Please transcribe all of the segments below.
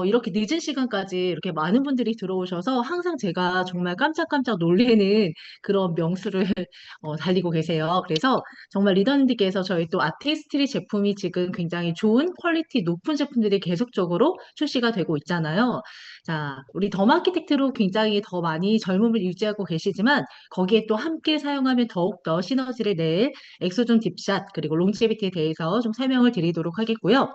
이렇게 늦은 시간까지 이렇게 많은 분들이 들어오셔서 항상 제가 정말 깜짝깜짝 놀래는 그런 명수를 달리고 계세요. 그래서 정말 리더님들께서 저희 또 아티스트리 제품이 지금 굉장히 좋은 퀄리티 높은 제품들이 계속적으로 출시가 되고 있잖아요. 자, 우리 더마키텍트로 굉장히 더 많이 젊음을 유지하고 계시지만 거기에 또 함께 사용하면 더욱더 시너지를 낼 엑소존 딥샷 그리고 롱제비티에 대해서 좀 설명을 드리도록 하겠고요.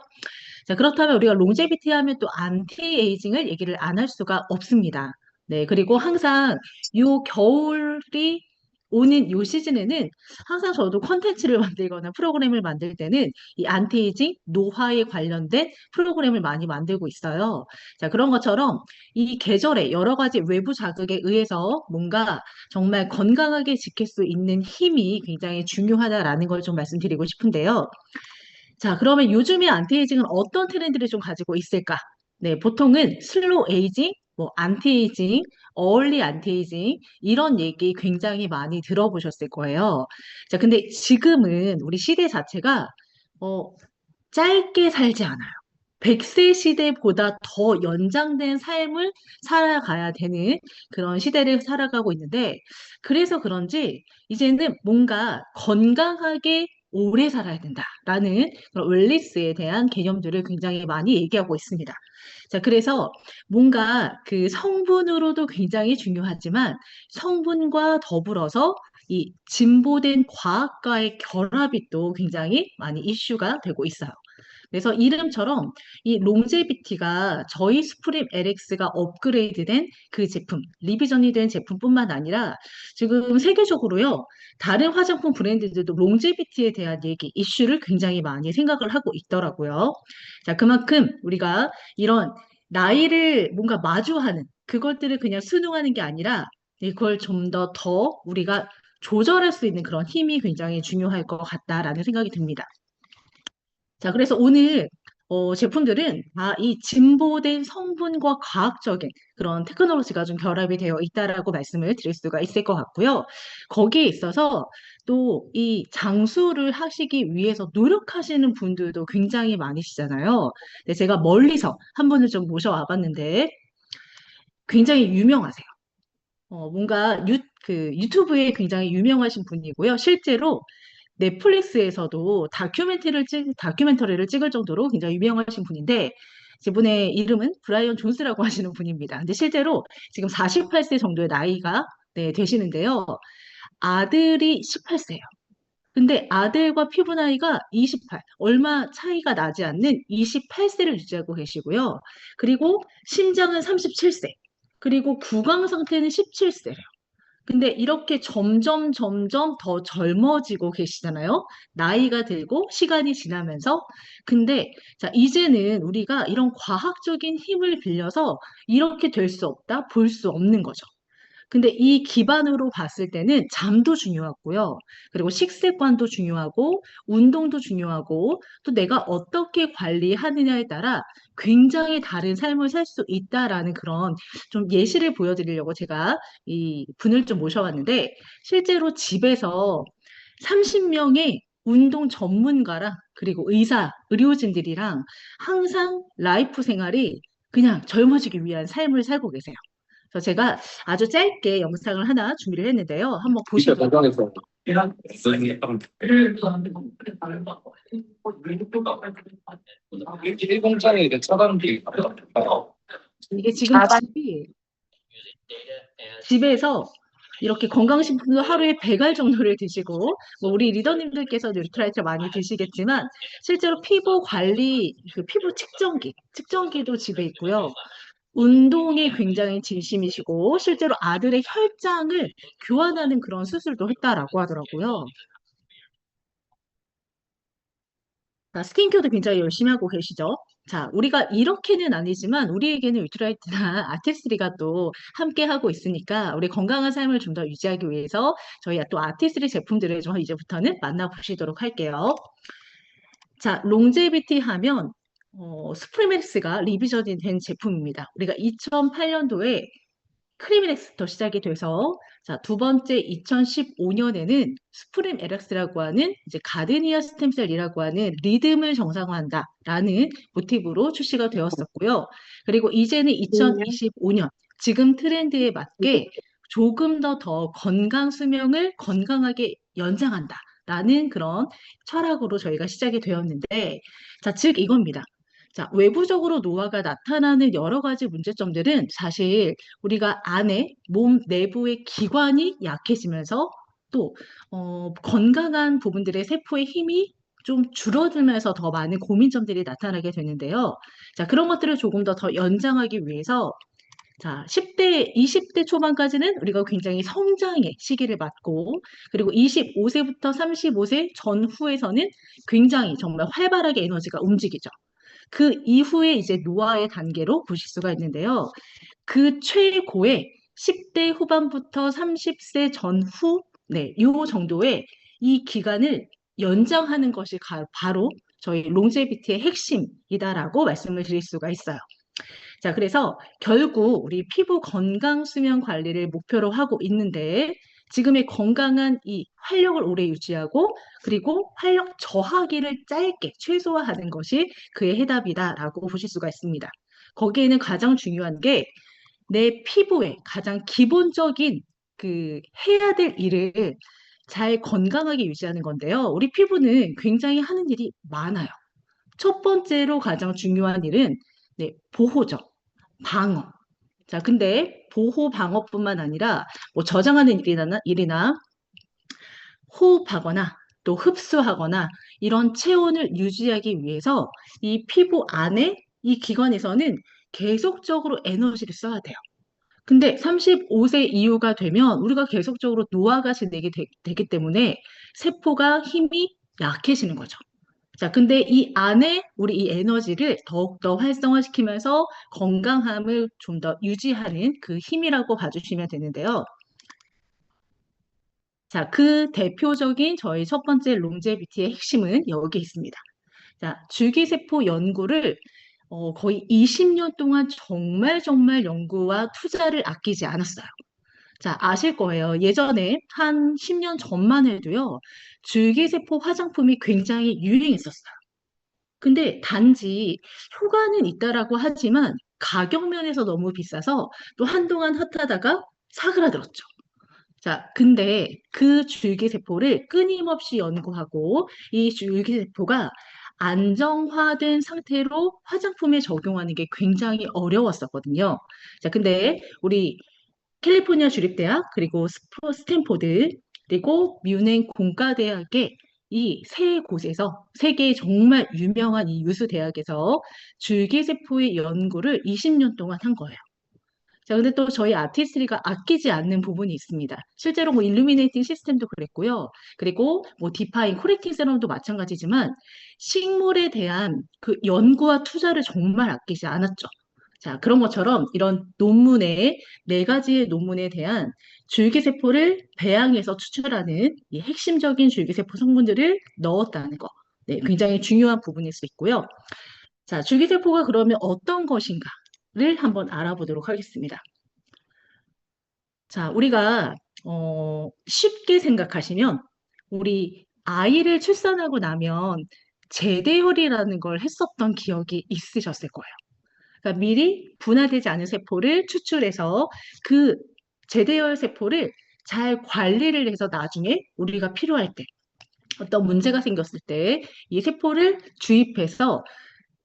자, 그렇다면 우리가 롱제비티 하면 또 안티에이징을 얘기를 안 할 수가 없습니다. 네, 그리고 항상 요 겨울이 오는 요 시즌에는 항상 저도 컨텐츠를 만들거나 프로그램을 만들 때는 이 안티에이징, 노화에 관련된 프로그램을 많이 만들고 있어요. 자, 그런 것처럼 이 계절에 여러 가지 외부 자극에 의해서 뭔가 정말 건강하게 지킬 수 있는 힘이 굉장히 중요하다라는 걸 좀 말씀드리고 싶은데요. 자, 그러면 요즘의 안티에이징은 어떤 트렌드를 좀 가지고 있을까? 네, 보통은 슬로우 에이징, 뭐 안티에이징, 얼리 안티에이징 이런 얘기 굉장히 많이 들어보셨을 거예요. 자, 근데 지금은 우리 시대 자체가 어, 짧게 살지 않아요. 100세 시대보다 더 연장된 삶을 살아가야 되는 그런 시대를 살아가고 있는데, 그래서 그런지 이제는 뭔가 건강하게 오래 살아야 된다라는 그런 웰니스에 대한 개념들을 굉장히 많이 얘기하고 있습니다. 자, 그래서 뭔가 그 성분으로도 굉장히 중요하지만 성분과 더불어서 이 진보된 과학과의 결합이 또 굉장히 많이 이슈가 되고 있어요. 그래서 이름처럼 이 롱제비티가 저희 스프림 LX가 업그레이드된 그 제품, 리비전이 된 제품뿐만 아니라 지금 세계적으로요, 다른 화장품 브랜드들도 롱제비티에 대한 얘기, 이슈를 굉장히 많이 생각을 하고 있더라고요. 자, 그만큼 우리가 이런 나이를 뭔가 마주하는 그것들을 그냥 순응하는 게 아니라 이걸 좀 더 우리가 조절할 수 있는 그런 힘이 굉장히 중요할 것 같다라는 생각이 듭니다. 자, 그래서 오늘 제품들은 다 이 진보된 성분과 과학적인 그런 테크놀로지가 좀 결합이 되어 있다라고 말씀을 드릴 수가 있을 것 같고요. 거기에 있어서 또 이 장수를 하시기 위해서 노력하시는 분들도 굉장히 많으시잖아요. 근데 제가 멀리서 한 분을 좀 모셔와 봤는데 굉장히 유명하세요. 뭔가 유튜브에 굉장히 유명하신 분이고요. 실제로 넷플릭스에서도 다큐멘터리를 찍을 정도로 굉장히 유명하신 분인데, 이분의 이름은 브라이언 존스라고 하시는 분입니다. 근데 실제로 지금 48세 정도의 나이가 네, 되시는데요. 아들이 18세예요. 근데 아들과 피부 나이가 28, 얼마 차이가 나지 않는 28세를 유지하고 계시고요. 그리고 심장은 37세, 그리고 구강 상태는 17세래요. 근데 이렇게 점점 더 젊어지고 계시잖아요. 나이가 들고 시간이 지나면서. 근데 자, 이제는 우리가 이런 과학적인 힘을 빌려서 이렇게 될 수 없다, 볼 수 없는 거죠. 근데 이 기반으로 봤을 때는 잠도 중요하고요. 그리고 식습관도 중요하고, 운동도 중요하고, 또 내가 어떻게 관리하느냐에 따라 굉장히 다른 삶을 살 수 있다라는 그런 좀 예시를 보여드리려고 제가 이 분을 좀 모셔왔는데, 실제로 집에서 30명의 운동 전문가랑 그리고 의사, 의료진들이랑 항상 라이프 생활이 그냥 젊어지기 위한 삶을 살고 계세요. 그래서 제가 아주 짧게 영상을 하나 준비를 했는데요. 한번 진짜 보시고. 건강해서. 일공장에 이제 차단기. 이게 지금 집에서 이렇게 건강식품도 하루에 100알 정도를 드시고, 뭐 우리 리더님들께서 뉴트라이트 많이 드시겠지만, 실제로 피부 관리, 그 피부 측정기도 집에 있고요. 운동에 굉장히 진심이시고, 실제로 아들의 혈장을 교환하는 그런 수술도 했다라고 하더라고요. 자, 스킨케어도 굉장히 열심히 하고 계시죠? 자, 우리가 이렇게는 아니지만 우리에게는 위트라이트나 아티스트리가 또 함께 하고 있으니까 우리 건강한 삶을 좀 더 유지하기 위해서 저희 또 아티스트리 제품들을 좀 이제부터는 만나보시도록 할게요. 자, 롱제비티 하면 스프리맥스가 리비전이 된 제품입니다. 우리가 2008년도에 크리미넥스부터 시작이 돼서 자, 두 번째 2015년에는 스프림 LX라고 하는 이제 가드니아 스템셀이라고 하는 리듬을 정상화한다라는 모티브로 출시가 되었었고요. 그리고 이제는 2025년 지금 트렌드에 맞게 조금 더 건강 수명을 건강하게 연장한다라는 그런 철학으로 저희가 시작이 되었는데 자, 즉 이겁니다. 자, 외부적으로 노화가 나타나는 여러 가지 문제점들은 사실 우리가 안에 몸 내부의 기관이 약해지면서 또 건강한 부분들의 세포의 힘이 좀 줄어들면서 더 많은 고민점들이 나타나게 되는데요. 자, 그런 것들을 조금 더 연장하기 위해서 자, 10대, 20대 초반까지는 우리가 굉장히 성장의 시기를 맞고, 그리고 25세부터 35세 전후에서는 굉장히 정말 활발하게 에너지가 움직이죠. 그 이후에 이제 노화의 단계로 보실 수가 있는데요. 그 최고의 10대 후반부터 30세 전후, 네, 요 정도의 이 기간을 연장하는 것이 바로 저희 롱제비티의 핵심이다라고 말씀을 드릴 수가 있어요. 자, 그래서 결국 우리 피부 건강 수면 관리를 목표로 하고 있는데 지금의 건강한 이 활력을 오래 유지하고 그리고 활력 저하기를 짧게 최소화하는 것이 그의 해답이다라고 보실 수가 있습니다. 거기에는 가장 중요한 게 내 피부의 가장 기본적인 그 해야 될 일을 잘 건강하게 유지하는 건데요. 우리 피부는 굉장히 하는 일이 많아요. 첫 번째로 가장 중요한 일은 네, 보호죠. 방어. 자, 근데 보호 방어뿐만 아니라 뭐 저장하는 일이나 호흡하거나 또 흡수하거나 이런 체온을 유지하기 위해서 이 피부 안에 이 기관에서는 계속적으로 에너지를 써야 돼요. 근데 35세 이후가 되면 우리가 계속적으로 노화가 되기 때문에 세포가 힘이 약해지는 거죠. 자, 근데 이 안에 우리 이 에너지를 더욱더 활성화시키면서 건강함을 좀 더 유지하는 그 힘이라고 봐주시면 되는데요. 자, 그 대표적인 저희 첫 번째 롱제비티의 핵심은 여기 있습니다. 자, 줄기세포 연구를 거의 20년 동안 정말 연구와 투자를 아끼지 않았어요. 자, 아실 거예요. 예전에 한 10년 전만 해도요, 줄기세포 화장품이 굉장히 유행했었어요. 근데 단지 효과는 있다라고 하지만 가격 면에서 너무 비싸서 또 한동안 핫하다가 사그라들었죠. 자, 근데 그 줄기세포를 끊임없이 연구하고 이 줄기세포가 안정화된 상태로 화장품에 적용하는 게 굉장히 어려웠었거든요. 자, 근데 우리 캘리포니아 주립대학 그리고 스탠포드 그리고 뮌헨 공과대학의 이 세 곳에서 세계에 정말 유명한 이 유수 대학에서 줄기세포의 연구를 20년 동안 한 거예요. 자, 근데 또 저희 아티스트리가 아끼지 않는 부분이 있습니다. 실제로 뭐 일루미네이팅 시스템도 그랬고요. 그리고 뭐 디파인 코렉팅 세럼도 마찬가지지만 식물에 대한 그 연구와 투자를 정말 아끼지 않았죠. 자, 그런 것처럼 이런 논문에 네 가지의 논문에 대한 줄기세포를 배양해서 추출하는 이 핵심적인 줄기세포 성분들을 넣었다는 거. 네, 굉장히 중요한 부분일 수 있고요. 자, 줄기세포가 그러면 어떤 것인가를 한번 알아보도록 하겠습니다. 자, 우리가 쉽게 생각하시면 우리 아이를 출산하고 나면 제대혈이라는 걸 했었던 기억이 있으셨을 거예요. 그러니까 미리 분화되지 않은 세포를 추출해서 그 제대열 세포를 잘 관리를 해서 나중에 우리가 필요할 때 어떤 문제가 생겼을 때 이 세포를 주입해서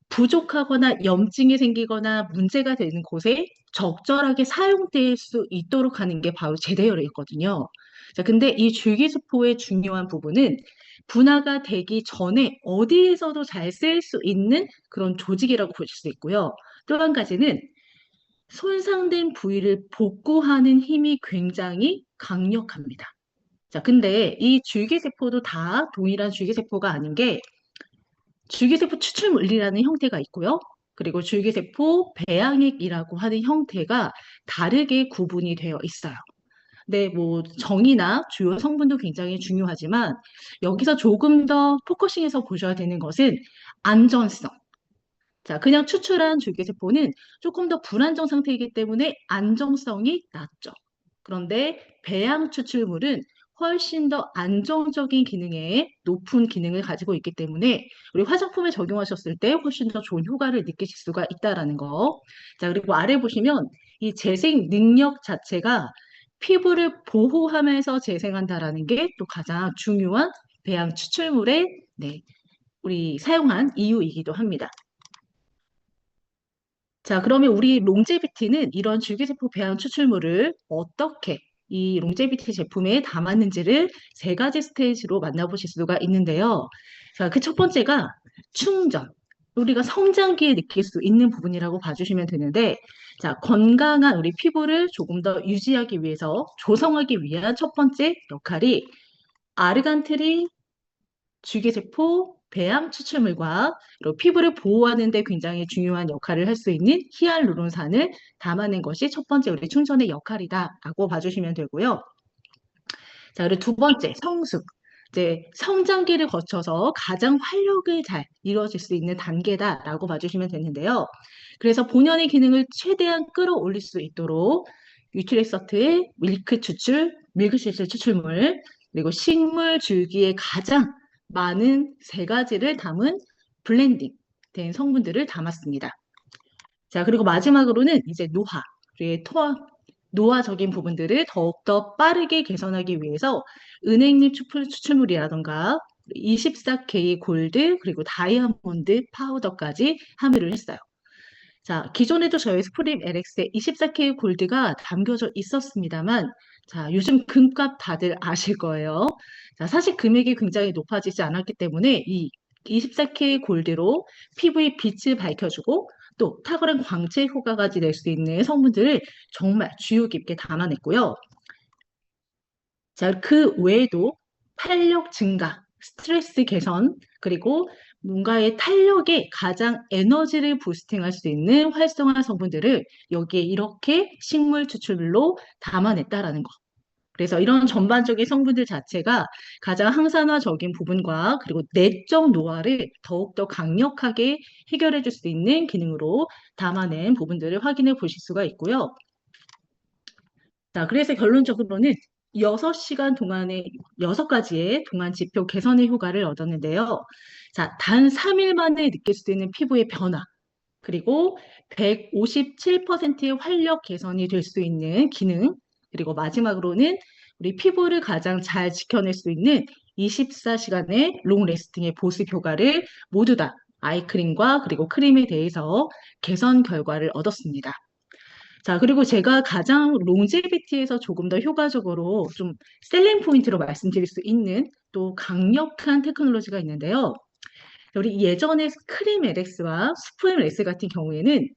부족하거나 염증이 생기거나 문제가 되는 곳에 적절하게 사용될 수 있도록 하는 게 바로 제대열이거든요. 자, 근데 이 줄기세포의 중요한 부분은 분화가 되기 전에 어디에서도 잘 쓸 수 있는 그런 조직이라고 보실 수 있고요. 또 한 가지는 손상된 부위를 복구하는 힘이 굉장히 강력합니다. 자, 근데 이 줄기세포도 다 동일한 줄기세포가 아닌 게 줄기세포 추출 물리라는 형태가 있고요. 그리고 줄기세포 배양액이라고 하는 형태가 다르게 구분이 되어 있어요. 네, 뭐 정의나 주요 성분도 굉장히 중요하지만 여기서 조금 더 포커싱해서 보셔야 되는 것은 안전성. 자, 그냥 추출한 줄기세포는 조금 더 불안정 상태이기 때문에 안정성이 낮죠. 그런데 배양 추출물은 훨씬 더 안정적인 기능에 높은 기능을 가지고 있기 때문에 우리 화장품에 적용하셨을 때 훨씬 더 좋은 효과를 느끼실 수가 있다라는 거. 자, 그리고 아래 보시면 이 재생 능력 자체가 피부를 보호하면서 재생한다라는 게 또 가장 중요한 배양 추출물의 네, 우리 사용한 이유이기도 합니다. 자, 그러면 우리 롱제비티는 이런 줄기세포 배양 추출물을 어떻게 이 롱제비티 제품에 담았는지를 세 가지 스테이지로 만나보실 수가 있는데요. 자, 그 첫 번째가 충전. 우리가 성장기에 느낄 수 있는 부분이라고 봐주시면 되는데, 자, 건강한 우리 피부를 조금 더 유지하기 위해서 조성하기 위한 첫 번째 역할이 아르간트린 줄기세포 배양 추출물과 그리고 피부를 보호하는 데 굉장히 중요한 역할을 할 수 있는 히알루론산을 담아낸 것이 첫 번째 우리 충전의 역할이다라고 봐주시면 되고요. 자, 그리고 두 번째 성숙. 이제 성장기를 거쳐서 가장 활력을 잘 이루어질 수 있는 단계다라고 봐주시면 되는데요. 그래서 본연의 기능을 최대한 끌어올릴 수 있도록 유틸엑서트의 밀크 추출, 밀크시슬 추출물, 그리고 식물 줄기에 가장 많은 세 가지를 담은 블렌딩 된 성분들을 담았습니다. 자, 그리고 마지막으로는 이제 노화, 우리의 노화적인 부분들을 더욱더 빠르게 개선하기 위해서 은행잎 추출물이라던가 24K 골드 그리고 다이아몬드 파우더까지 함유를 했어요. 자, 기존에도 저희 스프림 LX에 24K 골드가 담겨져 있었습니다만, 자, 요즘 금값 다들 아실 거예요. 자, 사실 금액이 굉장히 높아지지 않았기 때문에 이 24K 골드로 피부의 빛을 밝혀주고 또 탁월한 광채 효과까지 낼 수 있는 성분들을 정말 주요 깊게 담아냈고요. 자, 그 외에도 탄력 증가, 스트레스 개선, 그리고 뭔가의 탄력에 가장 에너지를 부스팅할 수 있는 활성화 성분들을 여기에 이렇게 식물 추출물로 담아냈다라는 거. 그래서 이런 전반적인 성분들 자체가 가장 항산화적인 부분과 그리고 내적 노화를 더욱더 강력하게 해결해 줄 수 있는 기능으로 담아낸 부분들을 확인해 보실 수가 있고요. 자, 그래서 결론적으로는 6시간 동안에 6가지의 동안 지표 개선의 효과를 얻었는데요. 자, 단 3일 만에 느낄 수 있는 피부의 변화, 그리고 157%의 활력 개선이 될 수 있는 기능, 그리고 마지막으로는 우리 피부를 가장 잘 지켜낼 수 있는 24시간의 롱 레스팅의 보습 효과를 모두 다 아이크림과 그리고 크림에 대해서 개선 결과를 얻었습니다. 자, 그리고 제가 가장 롱제비티에서 조금 더 효과적으로 좀 셀링 포인트로 말씀드릴 수 있는 또 강력한 테크놀로지가 있는데요. 우리 예전에 크림 LX와 스프림 LX 같은 경우에는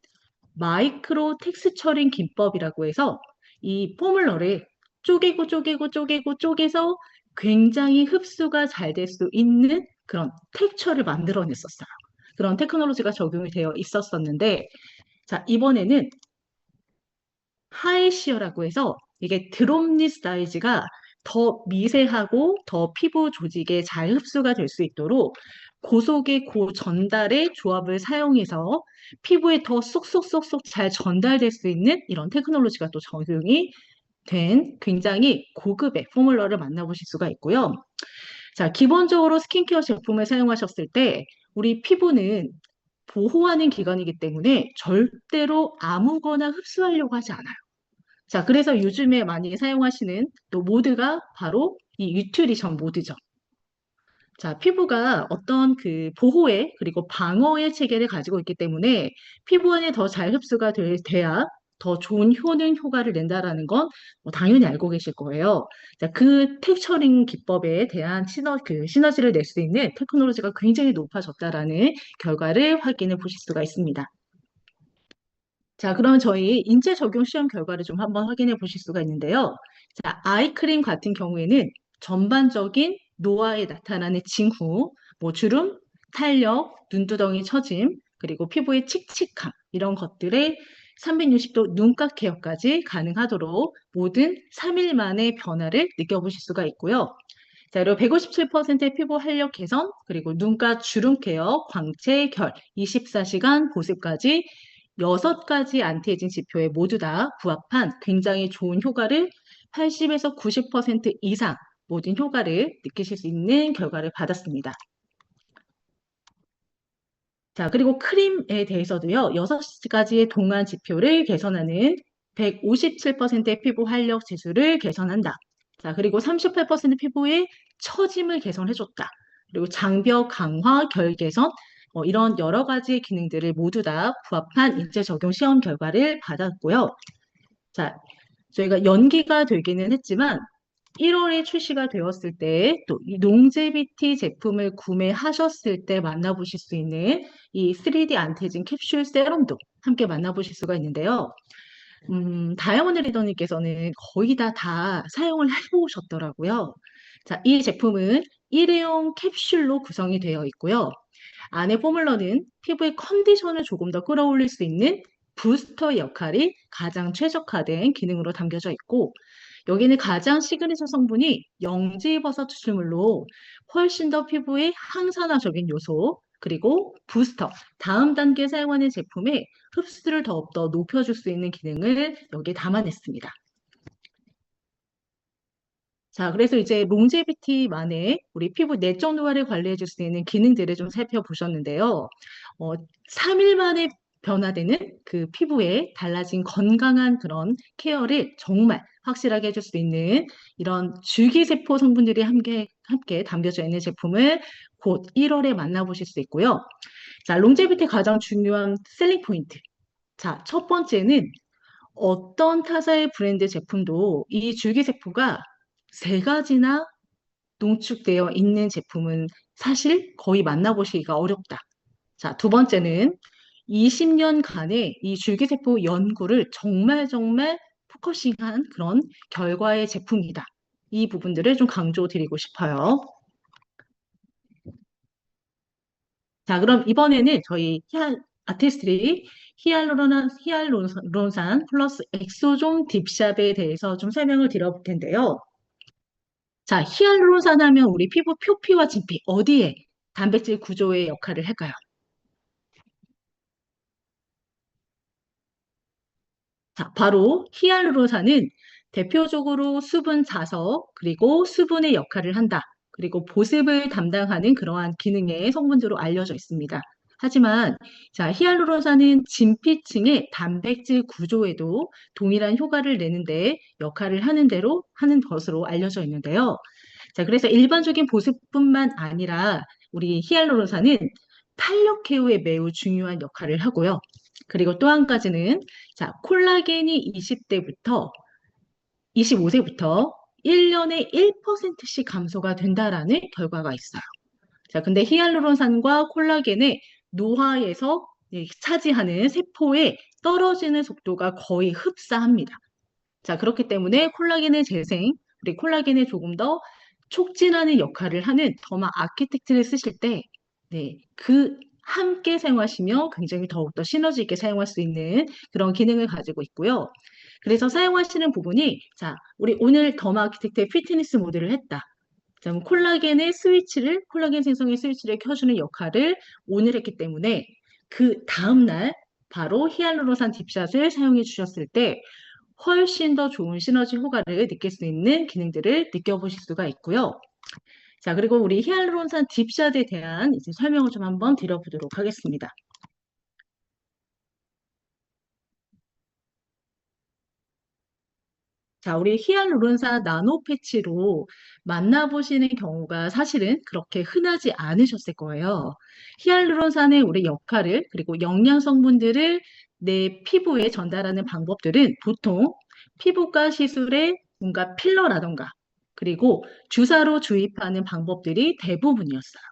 마이크로 텍스처링 기법이라고 해서 이 포뮬러를 쪼개서 굉장히 흡수가 잘 될 수 있는 그런 텍처를 만들어냈었어요. 그런 테크놀로지가 적용이 되어 있었었는데, 자, 이번에는 하이시어라고 해서 이게 드롭닛 사이즈가 더 미세하고 더 피부 조직에 잘 흡수가 될 수 있도록 고속의 고전달의 조합을 사용해서 피부에 더 쏙쏙쏙쏙 잘 전달될 수 있는 이런 테크놀로지가 또 적용이 된 굉장히 고급의 포뮬러를 만나보실 수가 있고요. 자, 기본적으로 스킨케어 제품을 사용하셨을 때 우리 피부는 보호하는 기관이기 때문에 절대로 아무거나 흡수하려고 하지 않아요. 자, 그래서 요즘에 많이 사용하시는 또 모드가 바로 이 유튜리션 모드죠. 자, 피부가 어떤 그 보호의 그리고 방어의 체계를 가지고 있기 때문에 피부 안에 더 잘 흡수가 돼야 더 좋은 효능 효과를 낸다라는 건 당연히 알고 계실 거예요. 자, 그 텍처링 기법에 대한 시너지를 낼 수 있는 테크놀로지가 굉장히 높아졌다라는 결과를 확인해 보실 수가 있습니다. 자, 그러면 저희 인체 적용 시험 결과를 좀 한번 확인해 보실 수가 있는데요. 자, 아이크림 같은 경우에는 전반적인 노화에 나타나는 징후, 뭐 주름, 탄력, 눈두덩이 처짐, 그리고 피부의 칙칙함 이런 것들에 360도 눈가 케어까지 가능하도록 모든 3일 만의 변화를 느껴보실 수가 있고요. 자, 그리고 157%의 피부 활력 개선, 그리고 눈가 주름 케어, 광채, 결, 24시간 보습까지 6가지 안티에이징 지표에 모두 다 부합한 굉장히 좋은 효과를 80에서 90% 이상 모든 효과를 느끼실 수 있는 결과를 받았습니다. 자, 그리고 크림에 대해서도요, 6가지의 동안 지표를 개선하는 157%의 피부 활력 지수를 개선한다. 자, 그리고 38% 피부의 처짐을 개선해줬다. 그리고 장벽 강화, 결 개선, 이런 여러 가지의 기능들을 모두 다 부합한 인체 적용 시험 결과를 받았고요. 자, 저희가 연기가 되기는 했지만 1월에 출시가 되었을 때 또 이 롱제비티 제품을 구매하셨을 때 만나보실 수 있는 이 3D 안티에이징 캡슐 세럼도 함께 만나보실 수가 있는데요. 다이아몬드 리더님께서는 거의 다 사용을 해보셨더라고요. 자, 이 제품은 일회용 캡슐로 구성이 되어 있고요. 안에 포뮬러는 피부의 컨디션을 조금 더 끌어올릴 수 있는 부스터 역할이 가장 최적화된 기능으로 담겨져 있고, 여기는 가장 시그니처 성분이 영지버섯 추출물로 훨씬 더 피부의 항산화적인 요소, 그리고 부스터, 다음 단계 사용하는 제품의 흡수를 더욱더 높여줄 수 있는 기능을 여기에 담아냈습니다. 자, 그래서 이제 롱제비티만의 우리 피부 내적 노화를 관리해 줄 수 있는 기능들을 좀 살펴보셨는데요. 3일 만에 변화되는 그 피부에 달라진 건강한 그런 케어를 정말 확실하게 해줄 수 있는 이런 줄기세포 성분들이 함께 담겨져 있는 제품을 곧 1월에 만나보실 수 있고요. 자, 롱제비티 가장 중요한 셀링 포인트. 자, 첫 번째는 어떤 타사의 브랜드 제품도 이 줄기세포가 3가지나 농축되어 있는 제품은 사실 거의 만나보시기가 어렵다. 자, 두 번째는 20년간의 이 줄기세포 연구를 정말 포커싱한 그런 결과의 제품이다. 이 부분들을 좀 강조드리고 싶어요. 자, 그럼 이번에는 저희 아티스트리 히알루론산 플러스 엑소존 딥샵에 대해서 좀 설명을 드려볼 텐데요. 자, 히알루론산 하면 우리 피부 표피와 진피 어디에 단백질 구조의 역할을 할까요? 자, 바로 히알루론산은 대표적으로 수분 자석 그리고 수분의 역할을 한다. 그리고 보습을 담당하는 그러한 기능의 성분으로 알려져 있습니다. 하지만 자, 히알루론산은 진피층의 단백질 구조에도 동일한 효과를 내는데 역할을 하는 대로 하는 것으로 알려져 있는데요. 자, 그래서 일반적인 보습뿐만 아니라 우리 히알루론산은 탄력 케어에 매우 중요한 역할을 하고요. 그리고 또 한 가지는 자, 콜라겐이 25세부터 1년에 1%씩 감소가 된다라는 결과가 있어요. 자, 근데 히알루론산과 콜라겐의 노화에서 차지하는 세포의 떨어지는 속도가 거의 흡사합니다. 자, 그렇기 때문에 콜라겐의 재생, 그리고 콜라겐에 조금 더 촉진하는 역할을 하는 더마 아키텍트를 쓰실 때, 그 함께 사용하시면 굉장히 더욱더 시너지 있게 사용할 수 있는 그런 기능을 가지고 있고요. 그래서 사용하시는 부분이, 자, 우리 오늘 더마 아키텍트의 피트니스 모드를 했다. 자, 그럼 콜라겐 생성의 스위치를 켜주는 역할을 오늘 했기 때문에 그 다음날 바로 히알루론산 딥샷을 사용해 주셨을 때 훨씬 더 좋은 시너지 효과를 느낄 수 있는 기능들을 느껴보실 수가 있고요. 자, 그리고 우리 히알루론산 딥샷에 대한 이제 설명을 좀 한번 드려보도록 하겠습니다. 자, 우리 히알루론산 나노 패치로 만나보시는 경우가 사실은 그렇게 흔하지 않으셨을 거예요. 히알루론산의 우리 역할을 그리고 영양 성분들을 내 피부에 전달하는 방법들은 보통 피부과 시술의 뭔가 필러라던가 그리고 주사로 주입하는 방법들이 대부분이었어요.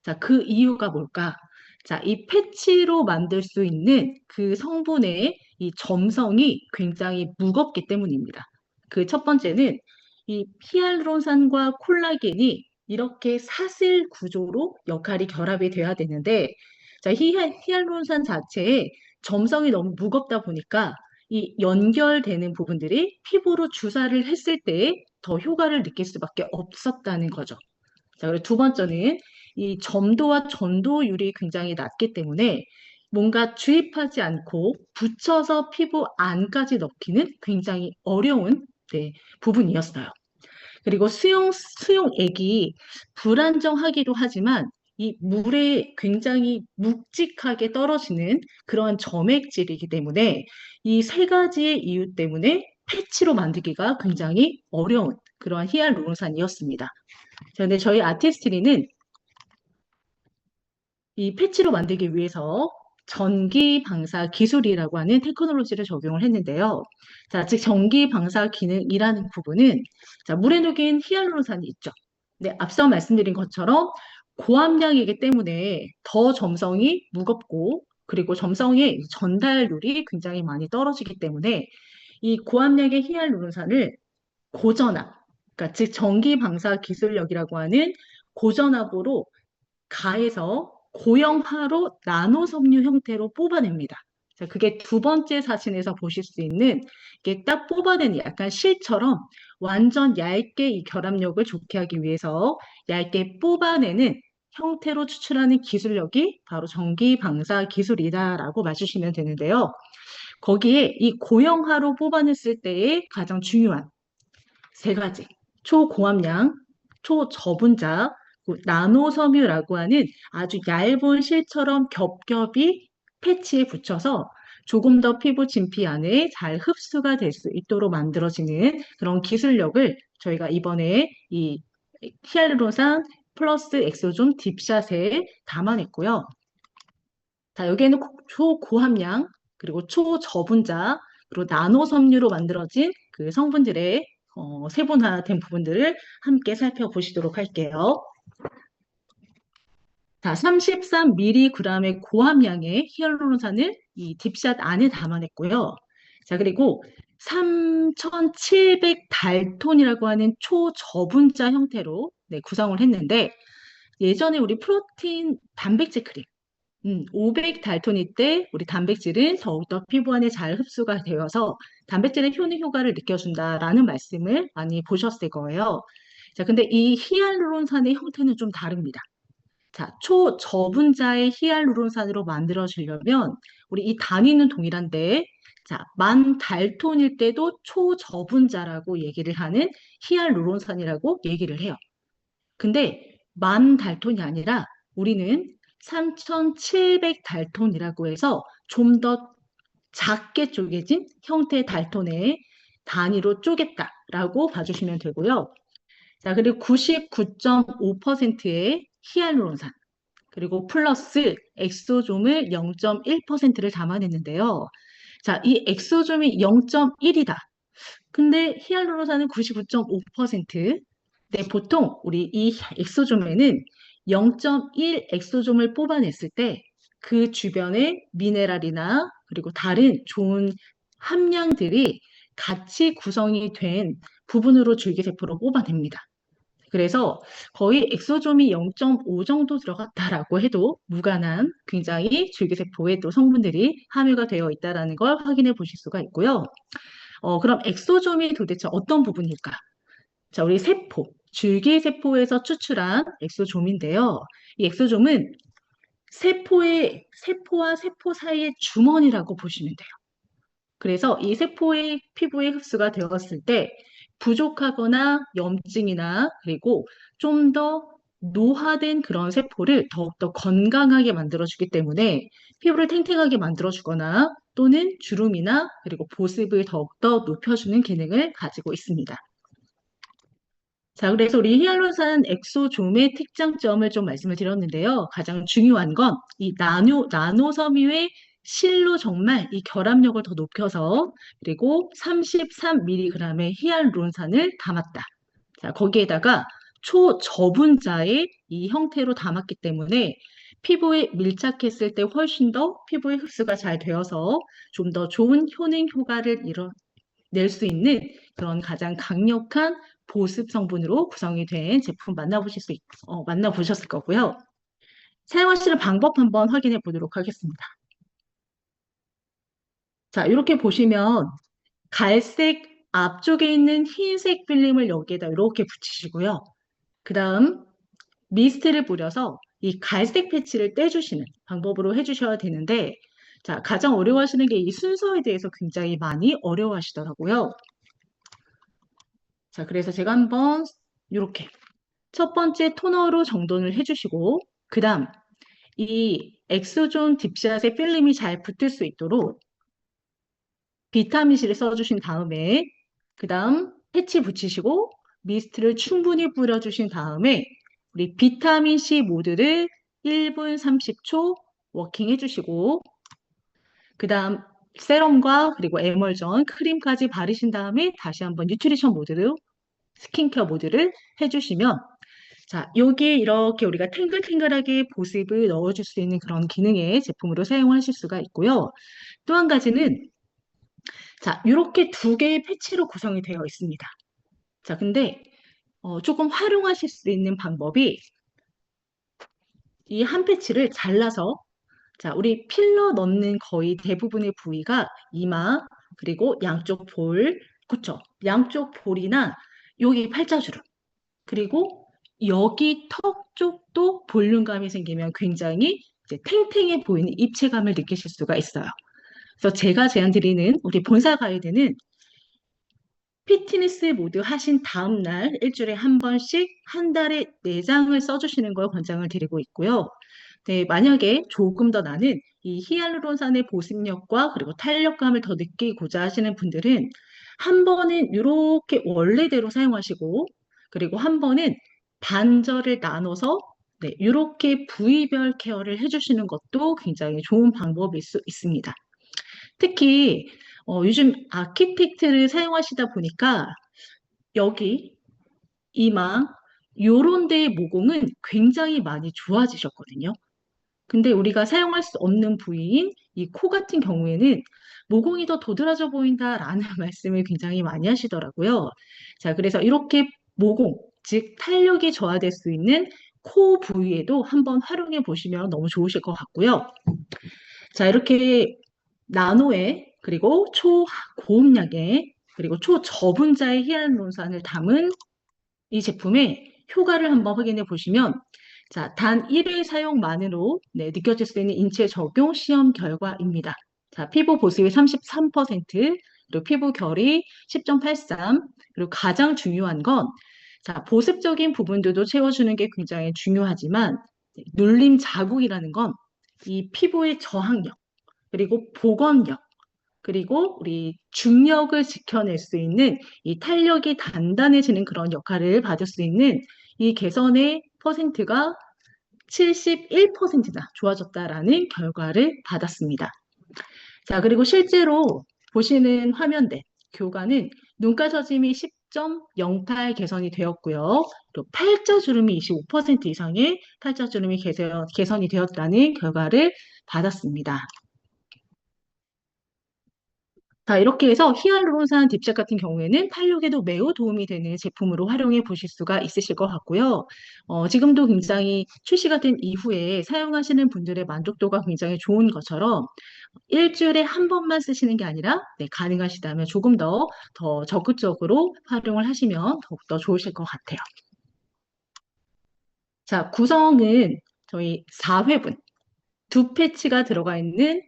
자, 그 이유가 뭘까? 자, 이 패치로 만들 수 있는 그 성분의 이 점성이 굉장히 무겁기 때문입니다. 그 첫 번째는 이 히알루론산과 콜라겐이 이렇게 사슬 구조로 역할이 결합이 돼야 되는데, 자, 히알루론산 자체의 점성이 너무 무겁다 보니까 이 연결되는 부분들이 피부로 주사를 했을 때 더 효과를 느낄 수밖에 없었다는 거죠. 자, 그리고 두 번째는 이 점도와 전도율이 굉장히 낮기 때문에 뭔가 주입하지 않고 붙여서 피부 안까지 넣기는 굉장히 어려운 네, 부분이었어요. 그리고 수용액이 불안정하기도 하지만 이 물에 굉장히 묵직하게 떨어지는 그러한 점액질이기 때문에 이 세 가지의 이유 때문에 패치로 만들기가 굉장히 어려운 그러한 히알루론산이었습니다. 그런데 저희 아티스트리는 이 패치로 만들기 위해서 전기 방사 기술이라고 하는 테크놀로지를 적용을 했는데요. 자, 즉 전기 방사 기능이라는 부분은 자, 물에 녹인 히알루론산이 있죠. 네, 앞서 말씀드린 것처럼 고함량이기 때문에 더 점성이 무겁고 그리고 점성의 전달률이 굉장히 많이 떨어지기 때문에 이 고함량의 히알루론산을 고전압, 그러니까 즉 전기 방사 기술력이라고 하는 고전압으로 가해서 고형화로 나노 섬유 형태로 뽑아냅니다. 자, 그게 두 번째 사진에서 보실 수 있는 이게 딱 뽑아낸 약간 실처럼 완전 얇게 이 결합력을 좋게 하기 위해서 얇게 뽑아내는 형태로 추출하는 기술력이 바로 전기 방사 기술이다라고 맞추시면 되는데요. 거기에 이 고형화로 뽑아냈을 때의 가장 중요한 세 가지. 초고함량, 초저분자, 나노섬유라고 하는 아주 얇은 실처럼 겹겹이 패치에 붙여서 조금 더 피부 진피 안에 잘 흡수가 될 수 있도록 만들어지는 그런 기술력을 저희가 이번에 이 히알루론산 플러스 엑소존 딥샷에 담아냈고요. 자, 여기에는 초고함량, 그리고 초저분자, 그리고 나노섬유로 만들어진 그 성분들의 세분화된 부분들을 함께 살펴보시도록 할게요. 자, 33mg의 고함량의 히알루론산을 이 딥샷 안에 담아냈고요. 자, 그리고 3700 달톤이라고 하는 초저분자 형태로 네, 구성을 했는데 예전에 우리 프로틴 단백질 크림 500 달토니 때 우리 단백질은 더욱더 피부 안에 잘 흡수가 되어서 단백질의 효능 효과를 느껴준다라는 말씀을 많이 보셨을 거예요. 자, 근데 이 히알루론산의 형태는 좀 다릅니다. 자, 초저분자의 히알루론산으로 만들어지려면 우리 이 단위는 동일한데 자, 만 달톤일 때도 초저분자라고 얘기를 하는 히알루론산이라고 얘기를 해요. 근데 만 달톤이 아니라 우리는 3700 달톤이라고 해서 좀 더 작게 쪼개진 형태의 달톤의 단위로 쪼갰다라고 봐주시면 되고요. 자, 그리고 99.5%의 히알루론산, 그리고 플러스 엑소좀을 0.1%를 담아냈는데요. 자, 이 엑소좀이 0.1이다. 근데 히알루론산은 99.5%. 네, 보통 우리 이 엑소좀에는 0.1 엑소좀을 뽑아냈을 때 그 주변에 미네랄이나 그리고 다른 좋은 함량들이 같이 구성이 된 부분으로 줄기세포로 뽑아냅니다. 그래서 거의 엑소좀이 0.5 정도 들어갔다라고 해도 무관한 굉장히 줄기세포에 또 성분들이 함유가 되어 있다는 걸 확인해 보실 수가 있고요. 그럼 엑소좀이 도대체 어떤 부분일까? 자, 우리 세포, 줄기세포에서 추출한 엑소좀인데요. 이 엑소좀은 세포와 세포 사이의 주머니라고 보시면 돼요. 그래서 이 세포의 피부에 흡수가 되었을 때 부족하거나 염증이나 그리고 좀 더 노화된 그런 세포를 더욱더 건강하게 만들어주기 때문에 피부를 탱탱하게 만들어주거나 또는 주름이나 그리고 보습을 더욱더 높여주는 기능을 가지고 있습니다. 자, 그래서 우리 히알루론산 엑소좀의 특장점을 좀 말씀을 드렸는데요. 가장 중요한 건 이 나노섬유의 실로 정말 이 결합력을 더 높여서 그리고 33mg의 히알루론산을 담았다. 자, 거기에다가 초저분자의 이 형태로 담았기 때문에 피부에 밀착했을 때 훨씬 더 피부의 흡수가 잘 되어서 좀 더 좋은 효능 효과를 낼 수 있는 그런 가장 강력한 보습 성분으로 구성이 된 제품 만나보셨을 거고요. 사용하시는 방법 한번 확인해 보도록 하겠습니다. 자, 이렇게 보시면 갈색 앞쪽에 있는 흰색 필름을 여기에다 이렇게 붙이시고요. 그 다음 미스트를 뿌려서 이 갈색 패치를 떼주시는 방법으로 해주셔야 되는데, 자, 가장 어려워하시는 게 이 순서에 대해서 굉장히 많이 어려워하시더라고요. 자, 그래서 제가 한번 이렇게 첫 번째 토너로 정돈을 해주시고, 그 다음 이 엑소존 딥샷의 필름이 잘 붙을 수 있도록 비타민C를 써주신 다음에, 그 다음 패치 붙이시고 미스트를 충분히 뿌려주신 다음에 우리 비타민C 모드를 1분 30초 워킹 해주시고, 그 다음 세럼과 그리고 에멀전, 크림까지 바르신 다음에 다시 한번 뉴트리션 모드로 스킨케어 모드를 해주시면, 자, 여기에 이렇게 우리가 탱글탱글하게 보습을 넣어줄 수 있는 그런 기능의 제품으로 사용하실 수가 있고요. 또 한 가지는, 자, 이렇게 두 개의 패치로 구성이 되어 있습니다. 자, 근데 조금 활용하실 수 있는 방법이 이 한 패치를 잘라서, 자, 우리 필러 넣는 거의 대부분의 부위가 이마, 그리고 양쪽 볼, 그쵸? 양쪽 볼이나 여기 팔자주름, 그리고 여기 턱 쪽도 볼륨감이 생기면 굉장히 이제 탱탱해 보이는 입체감을 느끼실 수가 있어요. 그래서 제가 제안드리는 우리 본사 가이드는 피트니스 모드 하신 다음 날 일주일에 한 번씩 한 달에 4장을 써주시는 걸 권장을 드리고 있고요. 네, 만약에 조금 더 나는 이 히알루론산의 보습력과 그리고 탄력감을 더 느끼고자 하시는 분들은 한 번은 이렇게 원래대로 사용하시고, 그리고 한 번은 반절을 나눠서 네, 이렇게 부위별 케어를 해주시는 것도 굉장히 좋은 방법일 수 있습니다. 특히 요즘 아키텍트를 사용하시다 보니까 여기 이마 요런 데의 모공은 굉장히 많이 좋아지셨거든요. 근데 우리가 사용할 수 없는 부위인 이 코 같은 경우에는 모공이 더 도드라져 보인다라는 말씀을 굉장히 많이 하시더라고요. 자, 그래서 이렇게 모공, 즉 탄력이 저하될 수 있는 코 부위에도 한번 활용해 보시면 너무 좋으실 것 같고요. 자, 이렇게 나노에 그리고 초고음량의 그리고 초저분자의 히알루론산을 담은 이 제품의 효과를 한번 확인해 보시면, 자, 단 1회 사용만으로 네, 느껴질 수 있는 인체 적용 시험 결과입니다. 자, 피부 보습이 33%, 그리고 피부 결이 10.83, 그리고 가장 중요한 건, 자, 보습적인 부분들도 채워주는 게 굉장히 중요하지만, 네, 눌림 자국이라는 건 이 피부의 저항력, 그리고 복원력, 그리고 우리 중력을 지켜낼 수 있는 이 탄력이 단단해지는 그런 역할을 받을 수 있는 이 개선의 퍼센트가 71%나 좋아졌다라는 결과를 받았습니다. 자, 그리고 실제로 보시는 화면대 교과는 눈가 저짐이 10.08 개선이 되었고요. 또 팔자주름이 25% 이상의 팔자주름이 개선이 되었다는 결과를 받았습니다. 자, 이렇게 해서 히알루론산 딥샷 같은 경우에는 탄력에도 매우 도움이 되는 제품으로 활용해 보실 수가 있으실 것 같고요. 지금도 굉장히 출시가 된 이후에 사용하시는 분들의 만족도가 굉장히 좋은 것처럼 일주일에 한 번만 쓰시는 게 아니라 네, 가능하시다면 조금 더 적극적으로 활용을 하시면 더욱더 좋으실 것 같아요. 자, 구성은 저희 4회분, 두 패치가 들어가 있는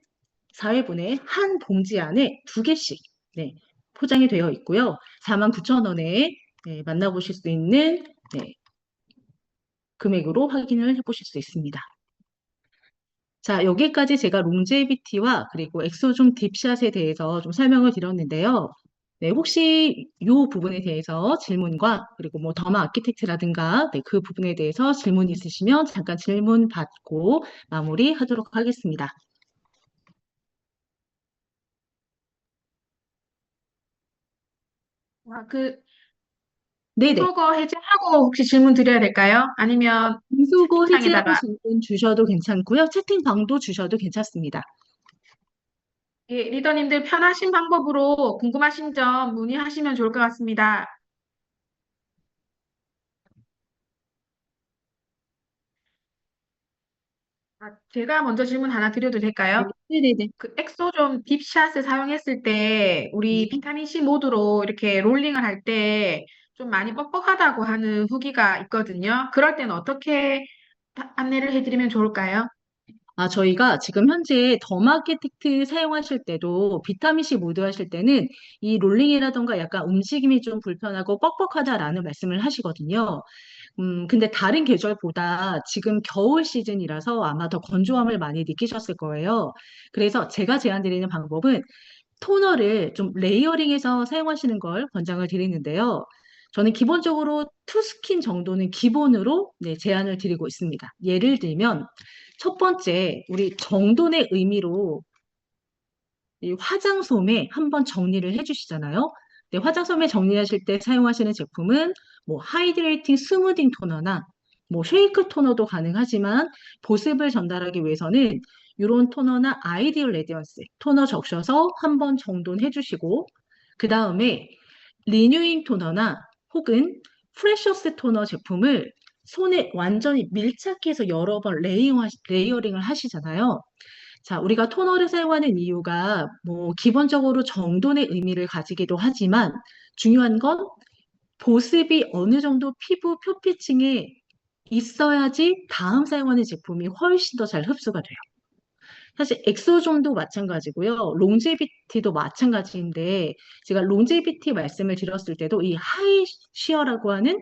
4회분의 한 봉지 안에 2개씩 네, 포장이 되어 있고요. 49,000원에 네, 만나보실 수 있는 네, 금액으로 확인을 해보실 수 있습니다. 자, 여기까지 제가 롱제비티와 그리고 엑소존 딥샷에 대해서 좀 설명을 드렸는데요. 네, 혹시 이 부분에 대해서 질문과 그리고 뭐 더마 아키텍트라든가 네, 그 부분에 대해서 질문 있으시면 잠깐 질문 받고 마무리하도록 하겠습니다. 아, 네네. 비속어 해제하고 혹시 질문 드려야 될까요? 아니면 비속어 해제하고 채팅창에다가 질문 주셔도 괜찮고요. 채팅방도 주셔도 괜찮습니다. 예, 리더님들 편하신 방법으로 궁금하신 점 문의하시면 좋을 것 같습니다. 제가 먼저 질문 하나 드려도 될까요? 네네네. 그 엑소존 딥샷을 사용했을 때 우리 네. 비타민C 모드로 이렇게 롤링을 할 때 좀 많이 뻑뻑하다고 하는 후기가 있거든요. 그럴 때는 어떻게 안내를 해드리면 좋을까요? 저희가 지금 현재 더마케틱트 사용하실 때도 비타민C 모드 하실 때는 이 롤링이라던가 약간 움직임이 좀 불편하고 뻑뻑하다라는 말씀을 하시거든요. 근데 다른 계절보다 지금 겨울 시즌이라서 아마 더 건조함을 많이 느끼셨을 거예요. 그래서 제가 제안드리는 방법은 토너를 좀 레이어링해서 사용하시는 걸 권장을 드리는데요. 저는 기본적으로 투스킨 정도는 기본으로 제안을 드리고 있습니다. 예를 들면 첫 번째, 우리 정돈의 의미로 이 화장솜에 한번 정리를 해주시잖아요. 네, 화장솜에 정리하실 때 사용하시는 제품은 뭐 하이드레이팅 스무딩 토너나 뭐 쉐이크 토너도 가능하지만 보습을 전달하기 위해서는 이런 토너나 아이디얼 레디언스 토너 적셔서 한번 정돈해 주시고 그 다음에 리뉴잉 토너나 혹은 프레셔스 토너 제품을 손에 완전히 밀착해서 여러 번 레이어링을 하시잖아요. 자, 우리가 토너를 사용하는 이유가 뭐 기본적으로 정돈의 의미를 가지기도 하지만 중요한 건 보습이 어느 정도 피부 표피층에 있어야지 다음 사용하는 제품이 훨씬 더 잘 흡수가 돼요. 사실 엑소존도 마찬가지고요. 롱제비티도 마찬가지인데 제가 롱제비티 말씀을 드렸을 때도 이 하이 시어라고 하는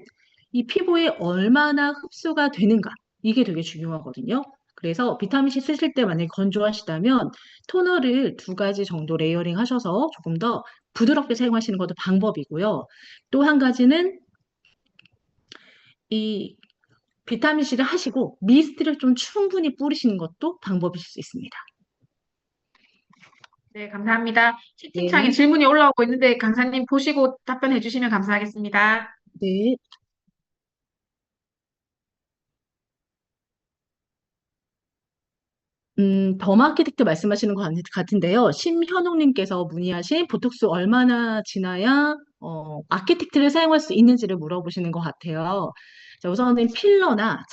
이 피부에 얼마나 흡수가 되는가 이게 되게 중요하거든요. 그래서 비타민C 쓰실 때 만약에 건조하시다면 토너를 두 가지 정도 레이어링 하셔서 조금 더 부드럽게 사용하시는 것도 방법이고요. 또 한 가지는 이 비타민C를 하시고 미스트를 좀 충분히 뿌리시는 것도 방법일 수 있습니다. 네, 감사합니다. 채팅창에 네. 질문이 올라오고 있는데 강사님 보시고 답변해 주시면 감사하겠습니다. 네. 더마케틱트 말씀하시는 것 같은데요. 심현옥님께서 문의하신 보톡스 얼마나 지나야 아키텍트를 사용할 수 있는지를 물어보시는 것 같아요. 자, 우선은 필러나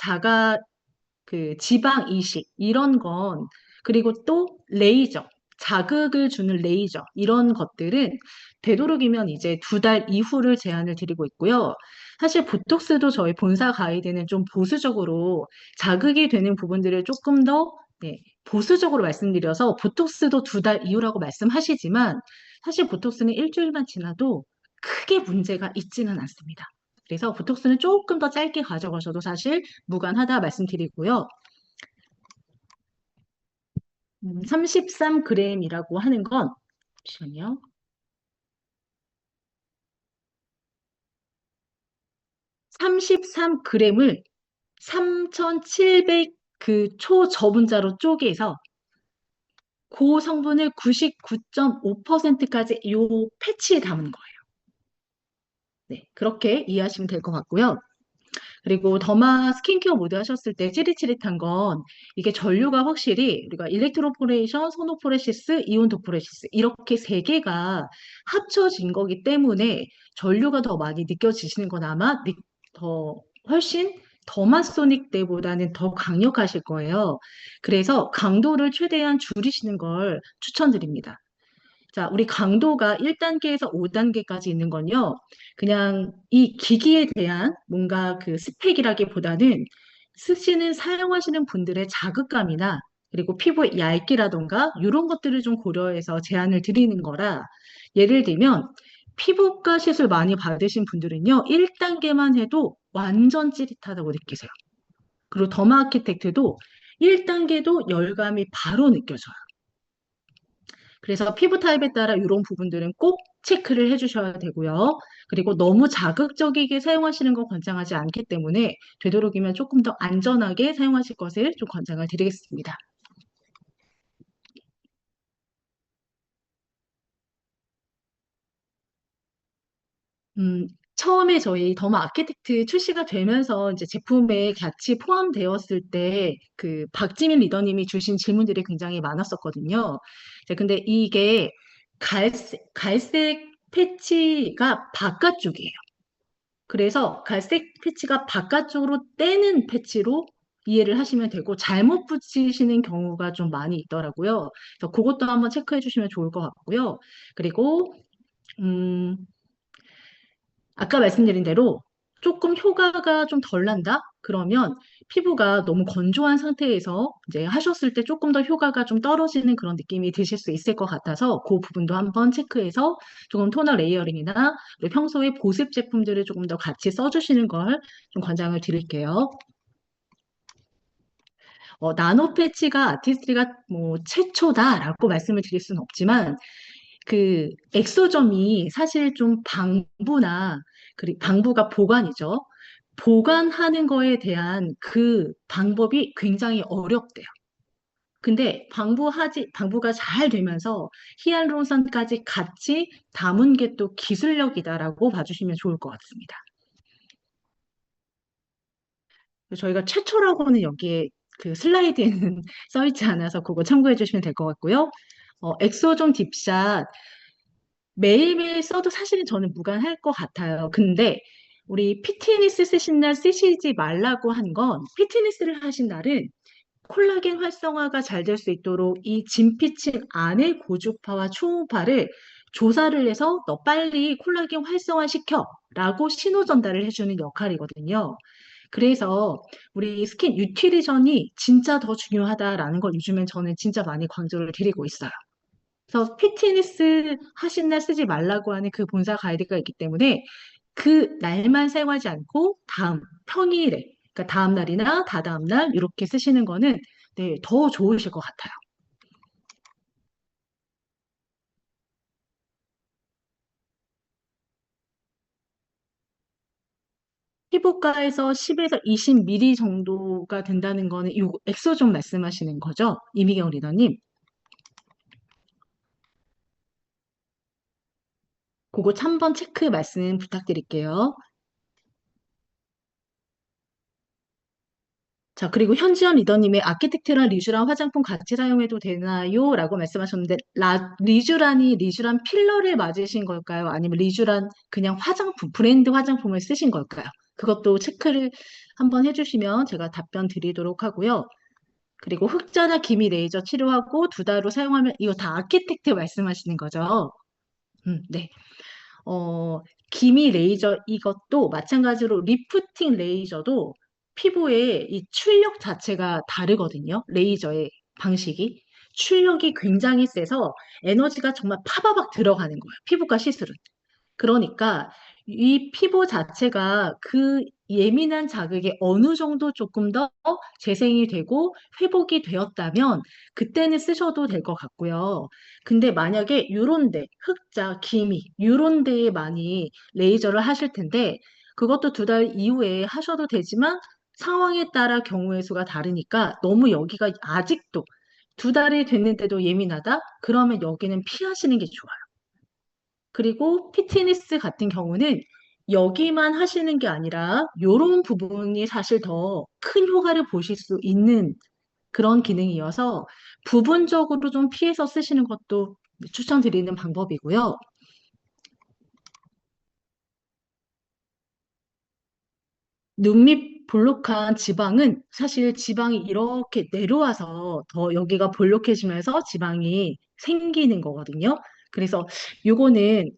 그 지방 이식 이런 건 그리고 또 레이저 자극을 주는 레이저 이런 것들은 되도록이면 이제 2달 이후를 제한을 드리고 있고요. 사실 보톡스도 저희 본사 가이드는 좀 보수적으로 자극이 되는 부분들을 조금 더 보수적으로 말씀드려서 보톡스도 2달 이후라고 말씀하시지만 사실 보톡스는 일주일만 지나도 크게 문제가 있지는 않습니다. 그래서 보톡스는 조금 더 짧게 가져가셔도 사실 무관하다 말씀드리고요. 33g이라고 하는 건, 잠시만요. 33g을 3,700 그 초저분자로 쪼개서 그 성분을 99.5%까지 이 패치에 담은 거예요. 네, 그렇게 이해하시면 될 것 같고요. 그리고 더마 스킨케어 모드 하셨을 때 찌릿찌릿한 건 이게 전류가 확실히 우리가 일렉트로포레이션, 소노포레시스, 이온 도포레시스 이렇게 세 개가 합쳐진 거기 때문에 전류가 더 많이 느껴지시는 건 아마 더 훨씬 더마소닉 때보다는 더 강력하실 거예요. 그래서 강도를 최대한 줄이시는 걸 추천드립니다. 자, 우리 강도가 1단계에서 5단계까지 있는 건요. 그냥 이 기기에 대한 뭔가 그 스펙이라기보다는 쓰시는 사용하시는 분들의 자극감이나 그리고 피부의 얇기라던가 이런 것들을 좀 고려해서 제안을 드리는 거라 예를 들면 피부과 시술 많이 받으신 분들은요. 1단계만 해도 완전 찌릿하다고 느끼세요. 그리고 더마 아키텍트도 1단계도 열감이 바로 느껴져요. 그래서 피부 타입에 따라 이런 부분들은 꼭 체크를 해주셔야 되고요. 그리고 너무 자극적이게 사용하시는 거 권장하지 않기 때문에 되도록이면 조금 더 안전하게 사용하실 것을 좀 권장을 드리겠습니다. 처음에 저희 더마 아키텍트 출시가 되면서 이제 제품에 같이 포함되었을 때 그 박지민 리더님이 주신 질문들이 굉장히 많았었거든요. 근데 이게 갈색 패치가 바깥쪽이에요. 그래서 갈색 패치가 바깥쪽으로 떼는 패치로 이해를 하시면 되고 잘못 붙이시는 경우가 좀 많이 있더라고요. 그래서 그것도 한번 체크해 주시면 좋을 것 같고요. 그리고 음, 아까 말씀드린 대로 조금 효과가 좀 덜 난다? 그러면 피부가 너무 건조한 상태에서 이제 하셨을 때 조금 더 효과가 좀 떨어지는 그런 느낌이 드실 수 있을 것 같아서 그 부분도 한번 체크해서 조금 토너 레이어링이나 그리고 평소에 보습 제품들을 조금 더 같이 써주시는 걸 좀 권장을 드릴게요. 나노 패치가 아티스트가 뭐 최초다라고 말씀을 드릴 수는 없지만 그 엑소점이 사실 좀 방부나 그리고 방부가 보관이죠. 보관하는 거에 대한 그 방법이 굉장히 어렵대요. 근데 방부가 잘 되면서 히알루론산까지 같이 담은 게 또 기술력이다라고 봐주시면 좋을 것 같습니다. 저희가 최초라고는 여기에 그 슬라이드에는 써 있지 않아서 그거 참고해 주시면 될 것 같고요. 엑소존 딥샷 매일매일 써도 사실은 저는 무관할 것 같아요. 근데 우리 피트니스 쓰신 날 쓰시지 말라고 한 건 피트니스를 하신 날은 콜라겐 활성화가 잘 될 수 있도록 이 진피층 안의 고주파와 초음파를 조사를 해서 너 빨리 콜라겐 활성화 시켜 라고 신호 전달을 해주는 역할이거든요. 그래서 우리 스킨 유틸리전이 진짜 더 중요하다라는 걸 요즘엔 저는 진짜 많이 강조를 드리고 있어요. 그래서 피트니스 하신 날 쓰지 말라고 하는 그 본사 가이드가 있기 때문에 그 날만 사용하지 않고 평일에, 그러니까 다음 날이나 다다음 날 이렇게 쓰시는 거는 네, 더 좋으실 것 같아요. 피부과에서 10에서 20ml 정도가 된다는 거는 이 엑소존 말씀하시는 거죠? 이미경 리더님. 그거 한번 체크 말씀 부탁드릴게요. 자, 그리고 현지연 리더님의 아키텍트랑 리쥬란 화장품 같이 사용해도 되나요? 라고 말씀하셨는데, 리쥬란 필러를 맞으신 걸까요? 아니면 리쥬란 그냥 화장품, 브랜드 화장품을 쓰신 걸까요? 그것도 체크를 한번 해주시면 제가 답변 드리도록 하고요. 그리고 흑자나 기미 레이저 치료하고 2달 후 사용하면, 이거 다 아키텍트 말씀하시는 거죠? 네. 어, 기미 레이저 이것도 마찬가지로 리프팅 레이저도 피부의 이 출력 자체가 다르거든요. 레이저의 방식이. 출력이 굉장히 세서 에너지가 정말 파바박 들어가는 거예요. 피부과 시술은. 그러니까 이 피부 자체가 그 예민한 자극에 어느 정도 조금 더 재생이 되고 회복이 되었다면 그때는 쓰셔도 될 것 같고요. 근데 만약에 요런 데, 흑자, 기미, 요런 데에 많이 레이저를 하실 텐데 그것도 2달 이후에 하셔도 되지만 상황에 따라 경우의 수가 다르니까 너무 여기가 아직도 2달이 됐는데도 예민하다? 그러면 여기는 피하시는 게 좋아요. 그리고 피트니스 같은 경우는 여기만 하시는 게 아니라 이런 부분이 사실 더 큰 효과를 보실 수 있는 그런 기능이어서 부분적으로 좀 피해서 쓰시는 것도 추천드리는 방법이고요. 눈밑 볼록한 지방은 사실 지방이 이렇게 내려와서 더 여기가 볼록해지면서 지방이 생기는 거거든요. 그래서 요거는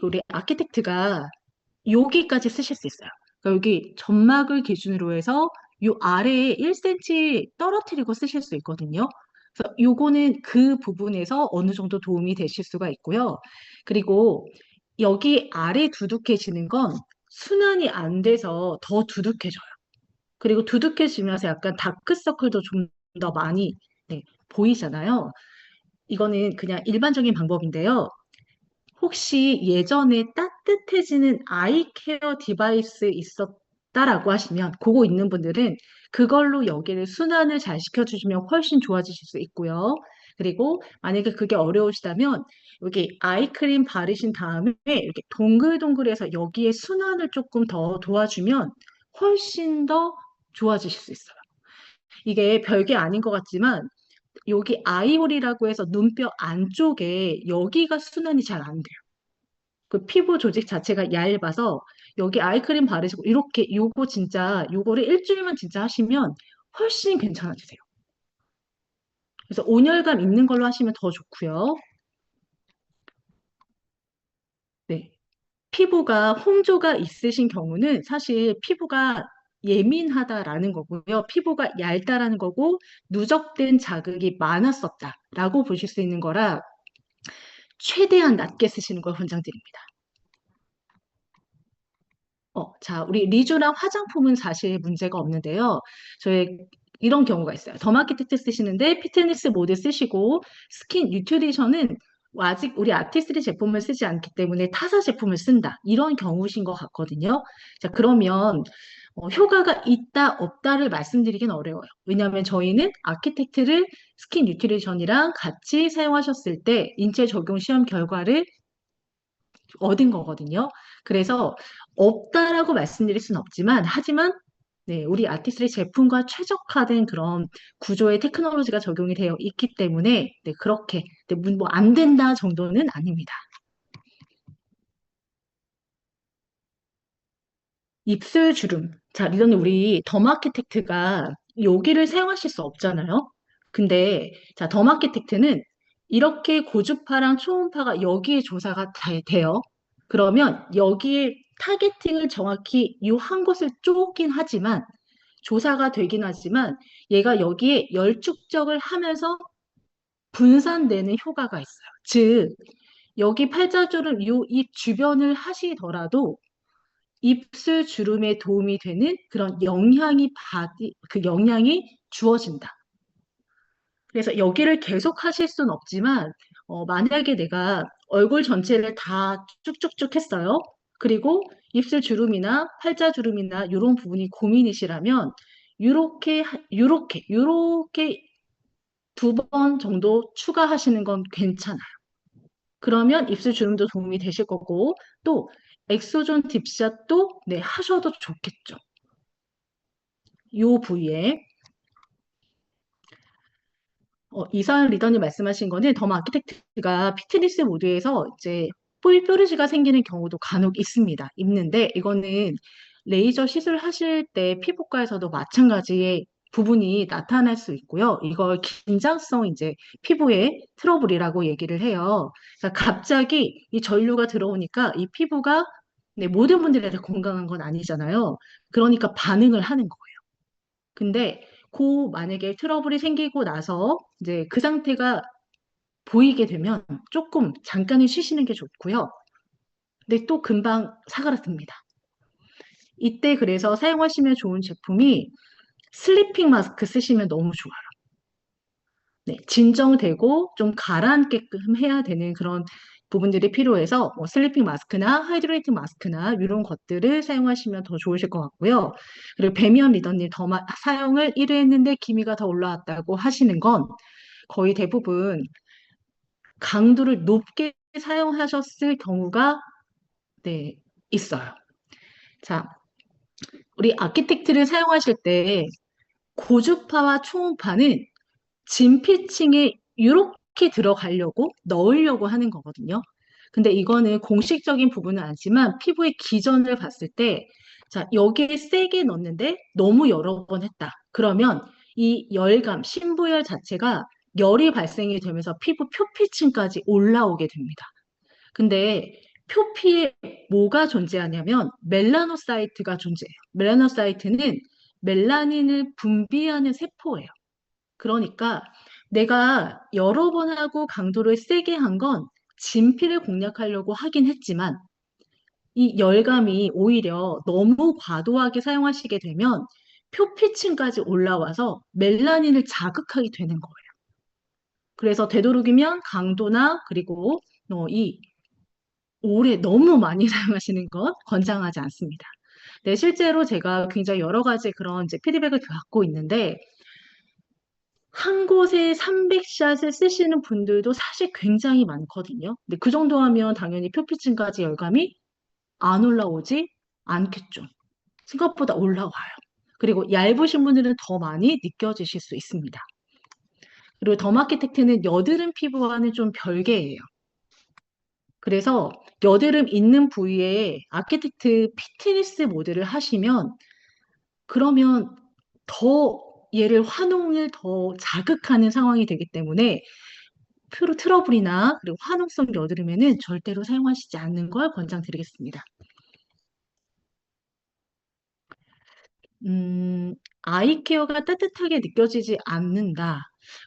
우리 아키텍트가 여기까지 쓰실 수 있어요. 그러니까 여기 점막을 기준으로 해서 요 아래에 1cm 떨어뜨리고 쓰실 수 있거든요. 그래서 요거는 그 부분에서 어느 정도 도움이 되실 수가 있고요. 그리고 여기 아래 두둑해지는 건 순환이 안 돼서 더 두둑해져요. 그리고 두둑해지면서 약간 다크서클도 좀 더 많이 네, 보이잖아요. 이거는 그냥 일반적인 방법인데요. 혹시 예전에 따뜻해지는 아이 케어 디바이스 있었다라고 하시면 그거 있는 분들은 그걸로 여기를 순환을 잘 시켜주시면 훨씬 좋아지실 수 있고요. 그리고 만약에 그게 어려우시다면 여기 아이크림 바르신 다음에 이렇게 동글동글해서 여기에 순환을 조금 더 도와주면 훨씬 더 좋아지실 수 있어요. 이게 별게 아닌 것 같지만 여기 아이홀이라고 해서 눈뼈 안쪽에 여기가 순환이 잘 안 돼요. 그 피부 조직 자체가 얇아서 여기 아이크림 바르시고 이렇게 요거 진짜 요거를 일주일만 진짜 하시면 훨씬 괜찮아지세요. 그래서 온열감 있는 걸로 하시면 더 좋고요. 네. 피부가 홍조가 있으신 경우는 사실 피부가 예민하다라는 거고요. 피부가 얇다라는 거고 누적된 자극이 많았었다라고 보실 수 있는 거라 최대한 낮게 쓰시는 걸 권장드립니다. 자, 우리 리쥬랑 화장품은 사실 문제가 없는데요. 저희 이런 경우가 있어요. 더마케틱트 쓰시는데 피트니스 모드 쓰시고 스킨 뉴트리션은 아직 우리 아티스트리 제품을 쓰지 않기 때문에 타사 제품을 쓴다. 이런 경우신 것 같거든요. 자, 그러면 효과가 있다, 없다를 말씀드리긴 어려워요. 왜냐하면 저희는 아키텍트를 스킨 뉴트리션이랑 같이 사용하셨을 때 인체 적용 시험 결과를 얻은 거거든요. 그래서 없다라고 말씀드릴 수는 없지만, 하지만 네, 우리 아티스트의 제품과 최적화된 그런 구조의 테크놀로지가 적용이 되어 있기 때문에 네, 그렇게 네, 뭐안 된다 정도는 아닙니다. 입술 주름. 자, 리더님, 우리 더마키텍트가 여기를 사용하실 수 없잖아요. 근데, 자, 더마키텍트는 이렇게 고주파랑 초음파가 여기에 조사가 돼요. 그러면 여기에 타겟팅을 정확히 이 한 곳을 쪼긴 하지만, 조사가 되긴 하지만, 얘가 여기에 열 축적을 하면서 분산되는 효과가 있어요. 즉, 여기 팔자주름 이 입 주변을 하시더라도 입술 주름에 도움이 되는 그런 그 영향이 주어진다. 그래서 여기를 계속 하실 수는 없지만, 만약에 내가 얼굴 전체를 다 쭉쭉쭉 했어요. 그리고 입술 주름이나 팔자 주름이나 이런 부분이 고민이시라면, 요렇게 2번 정도 추가하시는 건 괜찮아요. 그러면 입술 주름도 도움이 되실 거고, 또 엑소존 딥샷도 네, 하셔도 좋겠죠. 요 부위에 이선 리더님 말씀하신 거는 더마 아키텍트가 피트니스 모드에서 이제 뽀글뾰루지가 생기는 경우도 간혹 있는데 이거는 레이저 시술하실 때 피부과에서도 마찬가지의 부분이 나타날 수 있고요. 이걸 긴장성 이제 피부의 트러블이라고 얘기를 해요. 그러니까 갑자기 이 전류가 들어오니까 이 피부가 네, 모든 분들이 다 건강한 건 아니잖아요. 그러니까 반응을 하는 거예요. 근데 만약에 트러블이 생기고 나서 이제 그 상태가 보이게 되면 조금 잠깐은 쉬시는 게 좋고요. 근데 또 금방 사그라듭니다. 이때 그래서 사용하시면 좋은 제품이 슬리핑 마스크 쓰시면 너무 좋아요. 네, 진정되고 좀 가라앉게끔 해야 되는 그런 부분들이 필요해서 슬리핑 마스크나 하이드레이팅 마스크나 이런 것들을 사용하시면 더 좋으실 것 같고요. 그리고 배미연 리더님 사용을 1회 했는데 기미가 더 올라왔다고 하시는 건 거의 대부분 강도를 높게 사용하셨을 경우가 네, 있어요. 자, 우리 아키텍트를 사용하실 때 고주파와 초음파는 진피층에 이렇게 들어가려고 넣으려고 하는 거거든요. 근데 이거는 공식적인 부분은 아니지만 피부의 기전을 봤을 때, 자, 여기에 세게 넣는데 너무 여러 번 했다. 그러면 이 열감, 신부열 자체가 열이 발생이 되면서 피부 표피층까지 올라오게 됩니다. 근데 표피에 뭐가 존재하냐면 멜라노사이트가 존재해요. 멜라노사이트는 멜라닌을 분비하는 세포예요. 그러니까 내가 여러 번 하고 강도를 세게 한 건 진피를 공략하려고 하긴 했지만 이 열감이 오히려 너무 과도하게 사용하시게 되면 표피층까지 올라와서 멜라닌을 자극하게 되는 거예요. 그래서 되도록이면 강도나 그리고 이 오래 너무 많이 사용하시는 것 권장하지 않습니다. 네, 실제로 제가 굉장히 여러 가지 그런 이제 피드백을 받고 있는데 한 곳에 300샷을 쓰시는 분들도 사실 굉장히 많거든요. 근데 그 정도 하면 당연히 표피층까지 열감이 안 올라오지 않겠죠. 생각보다 올라와요. 그리고 얇으신 분들은 더 많이 느껴지실 수 있습니다. 그리고 더마키텍트는 여드름 피부와는 좀 별개예요. 그래서 여드름 있는 부위에 아키텍트 피트니스 모드를 하시면 그러면 더 얘를 화농을 더 자극하는 상황이 되기 때문에 표로 트러블이나 그리고 화농성 여드름에는 절대로 사용하시지 않는 걸 권장드리겠습니다. 아이 케어가 따뜻하게 느껴지지 않는다.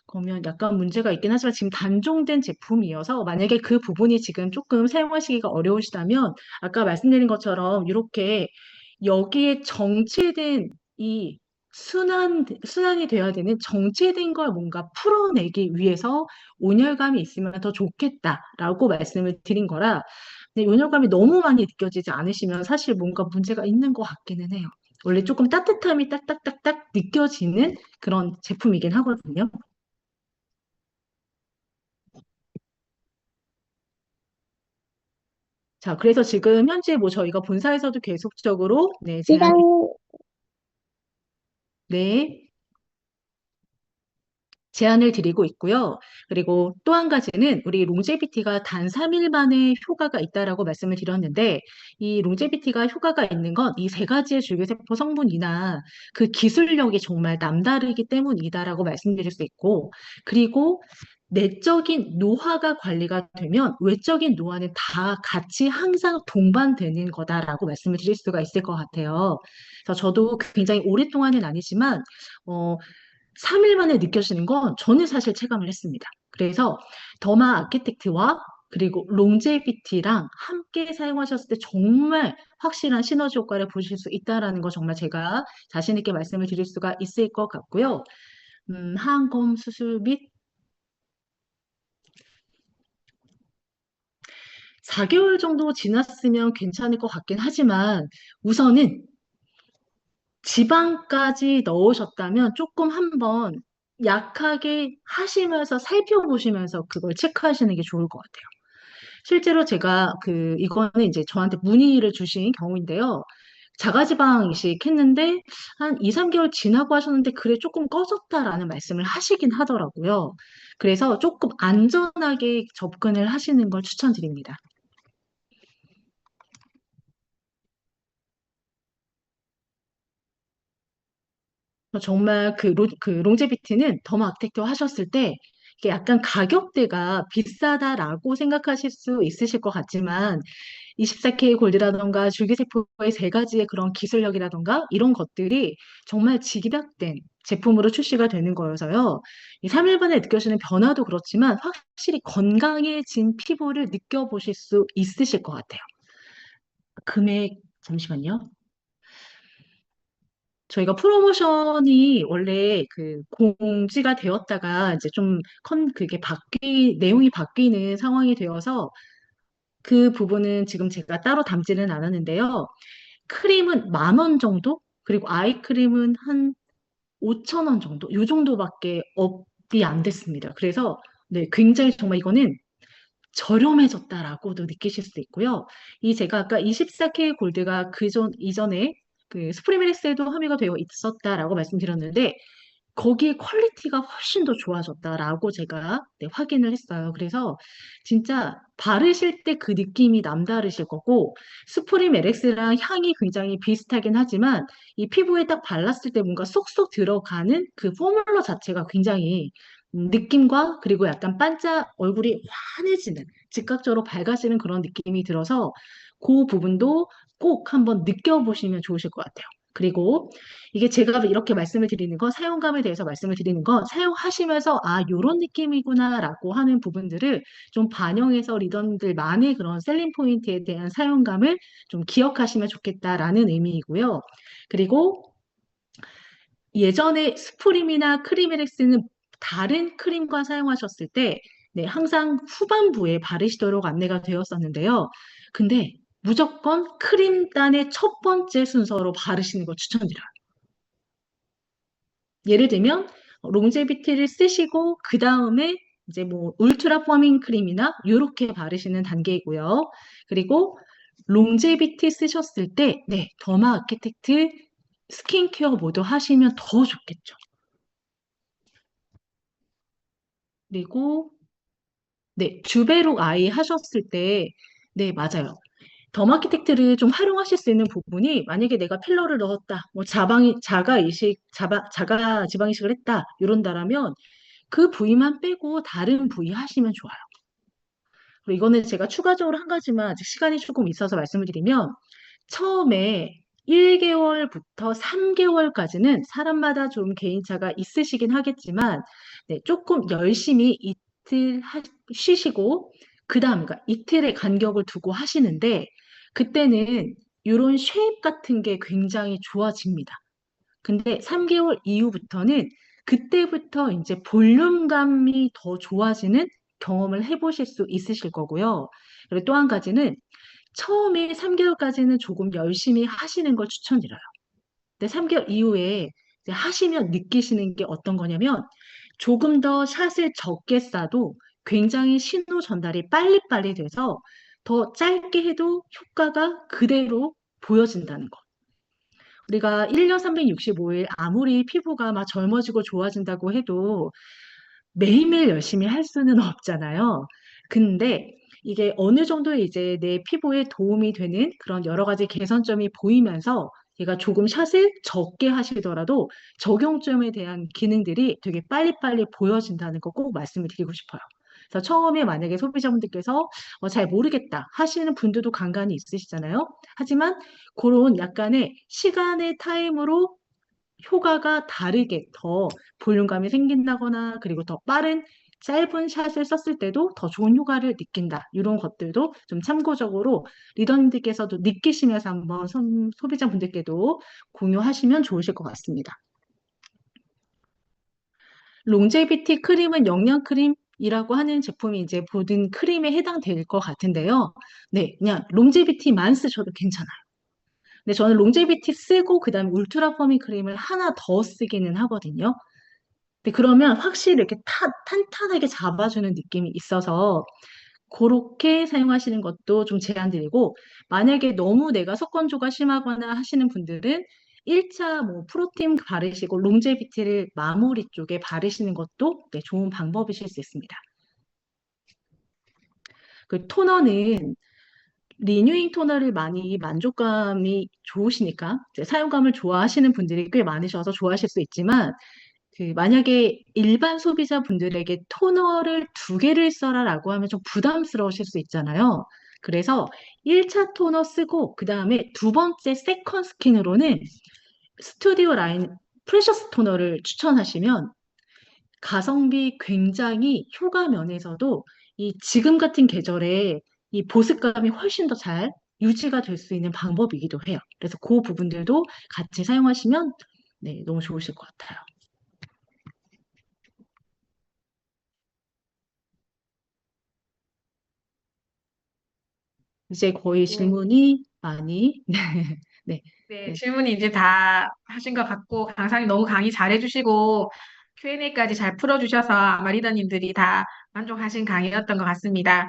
그러면 약간 문제가 있긴 하지만 지금 단종된 제품이어서 만약에 그 부분이 지금 조금 사용하시기가 어려우시다면 아까 말씀드린 것처럼 이렇게 여기에 정체된 이 순환이 되어야 되는 정체된 걸 뭔가 풀어내기 위해서 온열감이 있으면 더 좋겠다라고 말씀을 드린 거라 근데 온열감이 너무 많이 느껴지지 않으시면 사실 뭔가 문제가 있는 것 같기는 해요. 원래 조금 따뜻함이 딱딱딱딱 느껴지는 그런 제품이긴 하거든요. 자, 그래서 지금 현재 뭐 저희가 본사에서도 계속적으로 네, 제안, 네, 제안을 드리고 있고요. 그리고 또 한 가지는 우리 롱제비티가 단 3일 만에 효과가 있다라고 말씀을 드렸는데 이 롱제비티가 효과가 있는 건 이 세 가지의 줄기세포 성분이나 그 기술력이 정말 남다르기 때문이다라고 말씀드릴 수 있고 그리고 내적인 노화가 관리가 되면 외적인 노화는 다 같이 항상 동반되는 거다라고 말씀을 드릴 수가 있을 것 같아요. 그래서 저도 굉장히 오랫동안은 아니지만 어, 3일 만에 느껴지는 건 저는 사실 체감을 했습니다. 그래서 더마 아키텍트와 그리고 롱제비티랑 함께 사용하셨을 때 정말 확실한 시너지 효과를 보실 수 있다라는 거 정말 제가 자신 있게 말씀을 드릴 수가 있을 것 같고요. 하안검 수술 및 4개월 정도 지났으면 괜찮을 것 같긴 하지만 우선은 지방까지 넣으셨다면 조금 한번 약하게 하시면서 살펴보시면서 그걸 체크하시는 게 좋을 것 같아요. 실제로 제가 이거는 이제 저한테 문의를 주신 경우인데요. 자가지방 이식했는데 한 2, 3개월 지나고 하셨는데 그래 조금 꺼졌다라는 말씀을 하시긴 하더라고요. 그래서 조금 안전하게 접근을 하시는 걸 추천드립니다. 정말 그 롱제비티는 더마악텍트 하셨을 때 이게 약간 가격대가 비싸다라고 생각하실 수 있으실 것 같지만 24K 골드라던가 줄기세포의 세 가지의 그런 기술력이라던가 이런 것들이 정말 집약된 제품으로 출시가 되는 거여서요. 이 3일 만에 느껴지는 변화도 그렇지만 확실히 건강해진 피부를 느껴보실 수 있으실 것 같아요. 금액, 잠시만요. 저희가 프로모션이 원래 공지가 되었다가 이제 좀 그게 내용이 바뀌는 상황이 되어서 그 부분은 지금 제가 따로 담지는 않았는데요. 크림은 10,000원 정도? 그리고 아이크림은 한 5,000원 정도? 요 정도밖에 업이 안 됐습니다. 그래서 네, 굉장히 정말 이거는 저렴해졌다라고도 느끼실 수 있고요. 제가 아까 24K 골드가 이전에 스프리메리스에도 함유가 되어 있었다라고 말씀드렸는데 거기에 퀄리티가 훨씬 더 좋아졌다라고 제가 네, 확인을 했어요. 그래서 진짜 바르실 때 그 느낌이 남다르실 거고 스프림 LX랑 향이 굉장히 비슷하긴 하지만 이 피부에 딱 발랐을 때 뭔가 쏙쏙 들어가는 그 포뮬러 자체가 굉장히 느낌과 그리고 약간 얼굴이 환해지는 즉각적으로 밝아지는 그런 느낌이 들어서 그 부분도 꼭 한번 느껴보시면 좋으실 것 같아요. 그리고 이게 제가 이렇게 말씀을 드리는 건 사용감에 대해서 말씀을 드리는 건 사용하시면서 요런 느낌이구나라고 하는 부분들을 좀 반영해서 리더들만의 그런 셀링 포인트에 대한 사용감을 좀 기억하시면 좋겠다라는 의미이고요. 그리고 예전에 스프림이나 크림에렉스는 다른 크림과 사용하셨을 때 네, 항상 후반부에 바르시도록 안내가 되었었는데요. 근데 무조건 크림단의 첫 번째 순서로 바르시는 걸 추천드려요. 예를 들면 롱제비티를 쓰시고 그 다음에 이제 뭐 울트라 퍼밍 크림이나 이렇게 바르시는 단계이고요. 그리고 롱제비티 쓰셨을 때 네, 더마 아키텍트 스킨케어 모두 하시면 더 좋겠죠. 그리고 네, 주베룩 아이 하셨을 때 네, 맞아요. 더마키텍트를 좀 활용하실 수 있는 부분이 만약에 내가 필러를 넣었다, 뭐 자가 지방 이식을 했다, 이런다라면 그 부위만 빼고 다른 부위 하시면 좋아요. 그리고 이거는 제가 추가적으로 한 가지만 아직 시간이 조금 있어서 말씀을 드리면 처음에 1개월부터 3개월까지는 사람마다 좀 개인차가 있으시긴 하겠지만 네, 조금 열심히 쉬시고 그다음 그러니까 이틀의 간격을 두고 하시는데 그때는 이런 쉐입 같은 게 굉장히 좋아집니다. 근데 3개월 이후부터는 그때부터 이제 볼륨감이 더 좋아지는 경험을 해보실 수 있으실 거고요. 그리고 또 한 가지는 처음에 3개월까지는 조금 열심히 하시는 걸 추천드려요. 근데 3개월 이후에 이제 하시면 느끼시는 게 어떤 거냐면 조금 더 샷을 적게 쏴도 굉장히 신호 전달이 빨리빨리 돼서 더 짧게 해도 효과가 그대로 보여진다는 거. 우리가 1년 365일 아무리 피부가 막 젊어지고 좋아진다고 해도 매일매일 열심히 할 수는 없잖아요. 근데 이게 어느 정도 이제 내 피부에 도움이 되는 그런 여러 가지 개선점이 보이면서 얘가 조금 샷을 적게 하시더라도 적용점에 대한 기능들이 되게 빨리빨리 보여진다는 거 꼭 말씀을 드리고 싶어요. 그래서 처음에 만약에 소비자분들께서 잘 모르겠다 하시는 분들도 간간히 있으시잖아요. 하지만 그런 약간의 시간의 타임으로 효과가 다르게 더 볼륨감이 생긴다거나 그리고 더 빠른 짧은 샷을 썼을 때도 더 좋은 효과를 느낀다. 이런 것들도 좀 참고적으로 리더님들께서도 느끼시면서 한번 소비자분들께도 공유하시면 좋으실 것 같습니다. 롱제비티 크림은 영양 크림이라고 하는 제품이 이제 모든 크림에 해당될 것 같은데요. 네, 그냥 롱제비티만 쓰셔도 괜찮아요. 근데 저는 롱제비티 쓰고 그다음에 울트라 퍼밍 크림을 하나 더 쓰기는 하거든요. 근데 그러면 확실히 이렇게 탄탄하게 잡아주는 느낌이 있어서 그렇게 사용하시는 것도 좀 제안드리고 만약에 너무 내가 속건조가 심하거나 하시는 분들은 1차 뭐 프로틴 바르시고 롱제비티를 마무리 쪽에 바르시는 것도 네, 좋은 방법이실 수 있습니다. 그 토너는 리뉴잉 토너를 많이 만족감이 좋으시니까 이제 사용감을 좋아하시는 분들이 꽤 많으셔서 좋아하실 수 있지만 그 만약에 일반 소비자분들에게 토너를 두 개를 써라라고 하면 좀 부담스러우실 수 있잖아요. 그래서 1차 토너 쓰고 그다음에 두 번째 세컨 스킨으로는 스튜디오 라인 프레셔스 토너를 추천하시면 가성비 굉장히 효과 면에서도 이 지금 같은 계절에 이 보습감이 훨씬 더 잘 유지가 될 수 있는 방법이기도 해요. 그래서 그 부분들도 같이 사용하시면 네, 너무 좋으실 것 같아요. 이제 거의 네, 질문이 많이 네, 네, 네, 질문이 이제 다 하신 것 같고, 강사님 너무 강의 잘해주시고, Q&A까지 잘 풀어주셔서 아마 리더님들이 다 만족하신 강의였던 것 같습니다.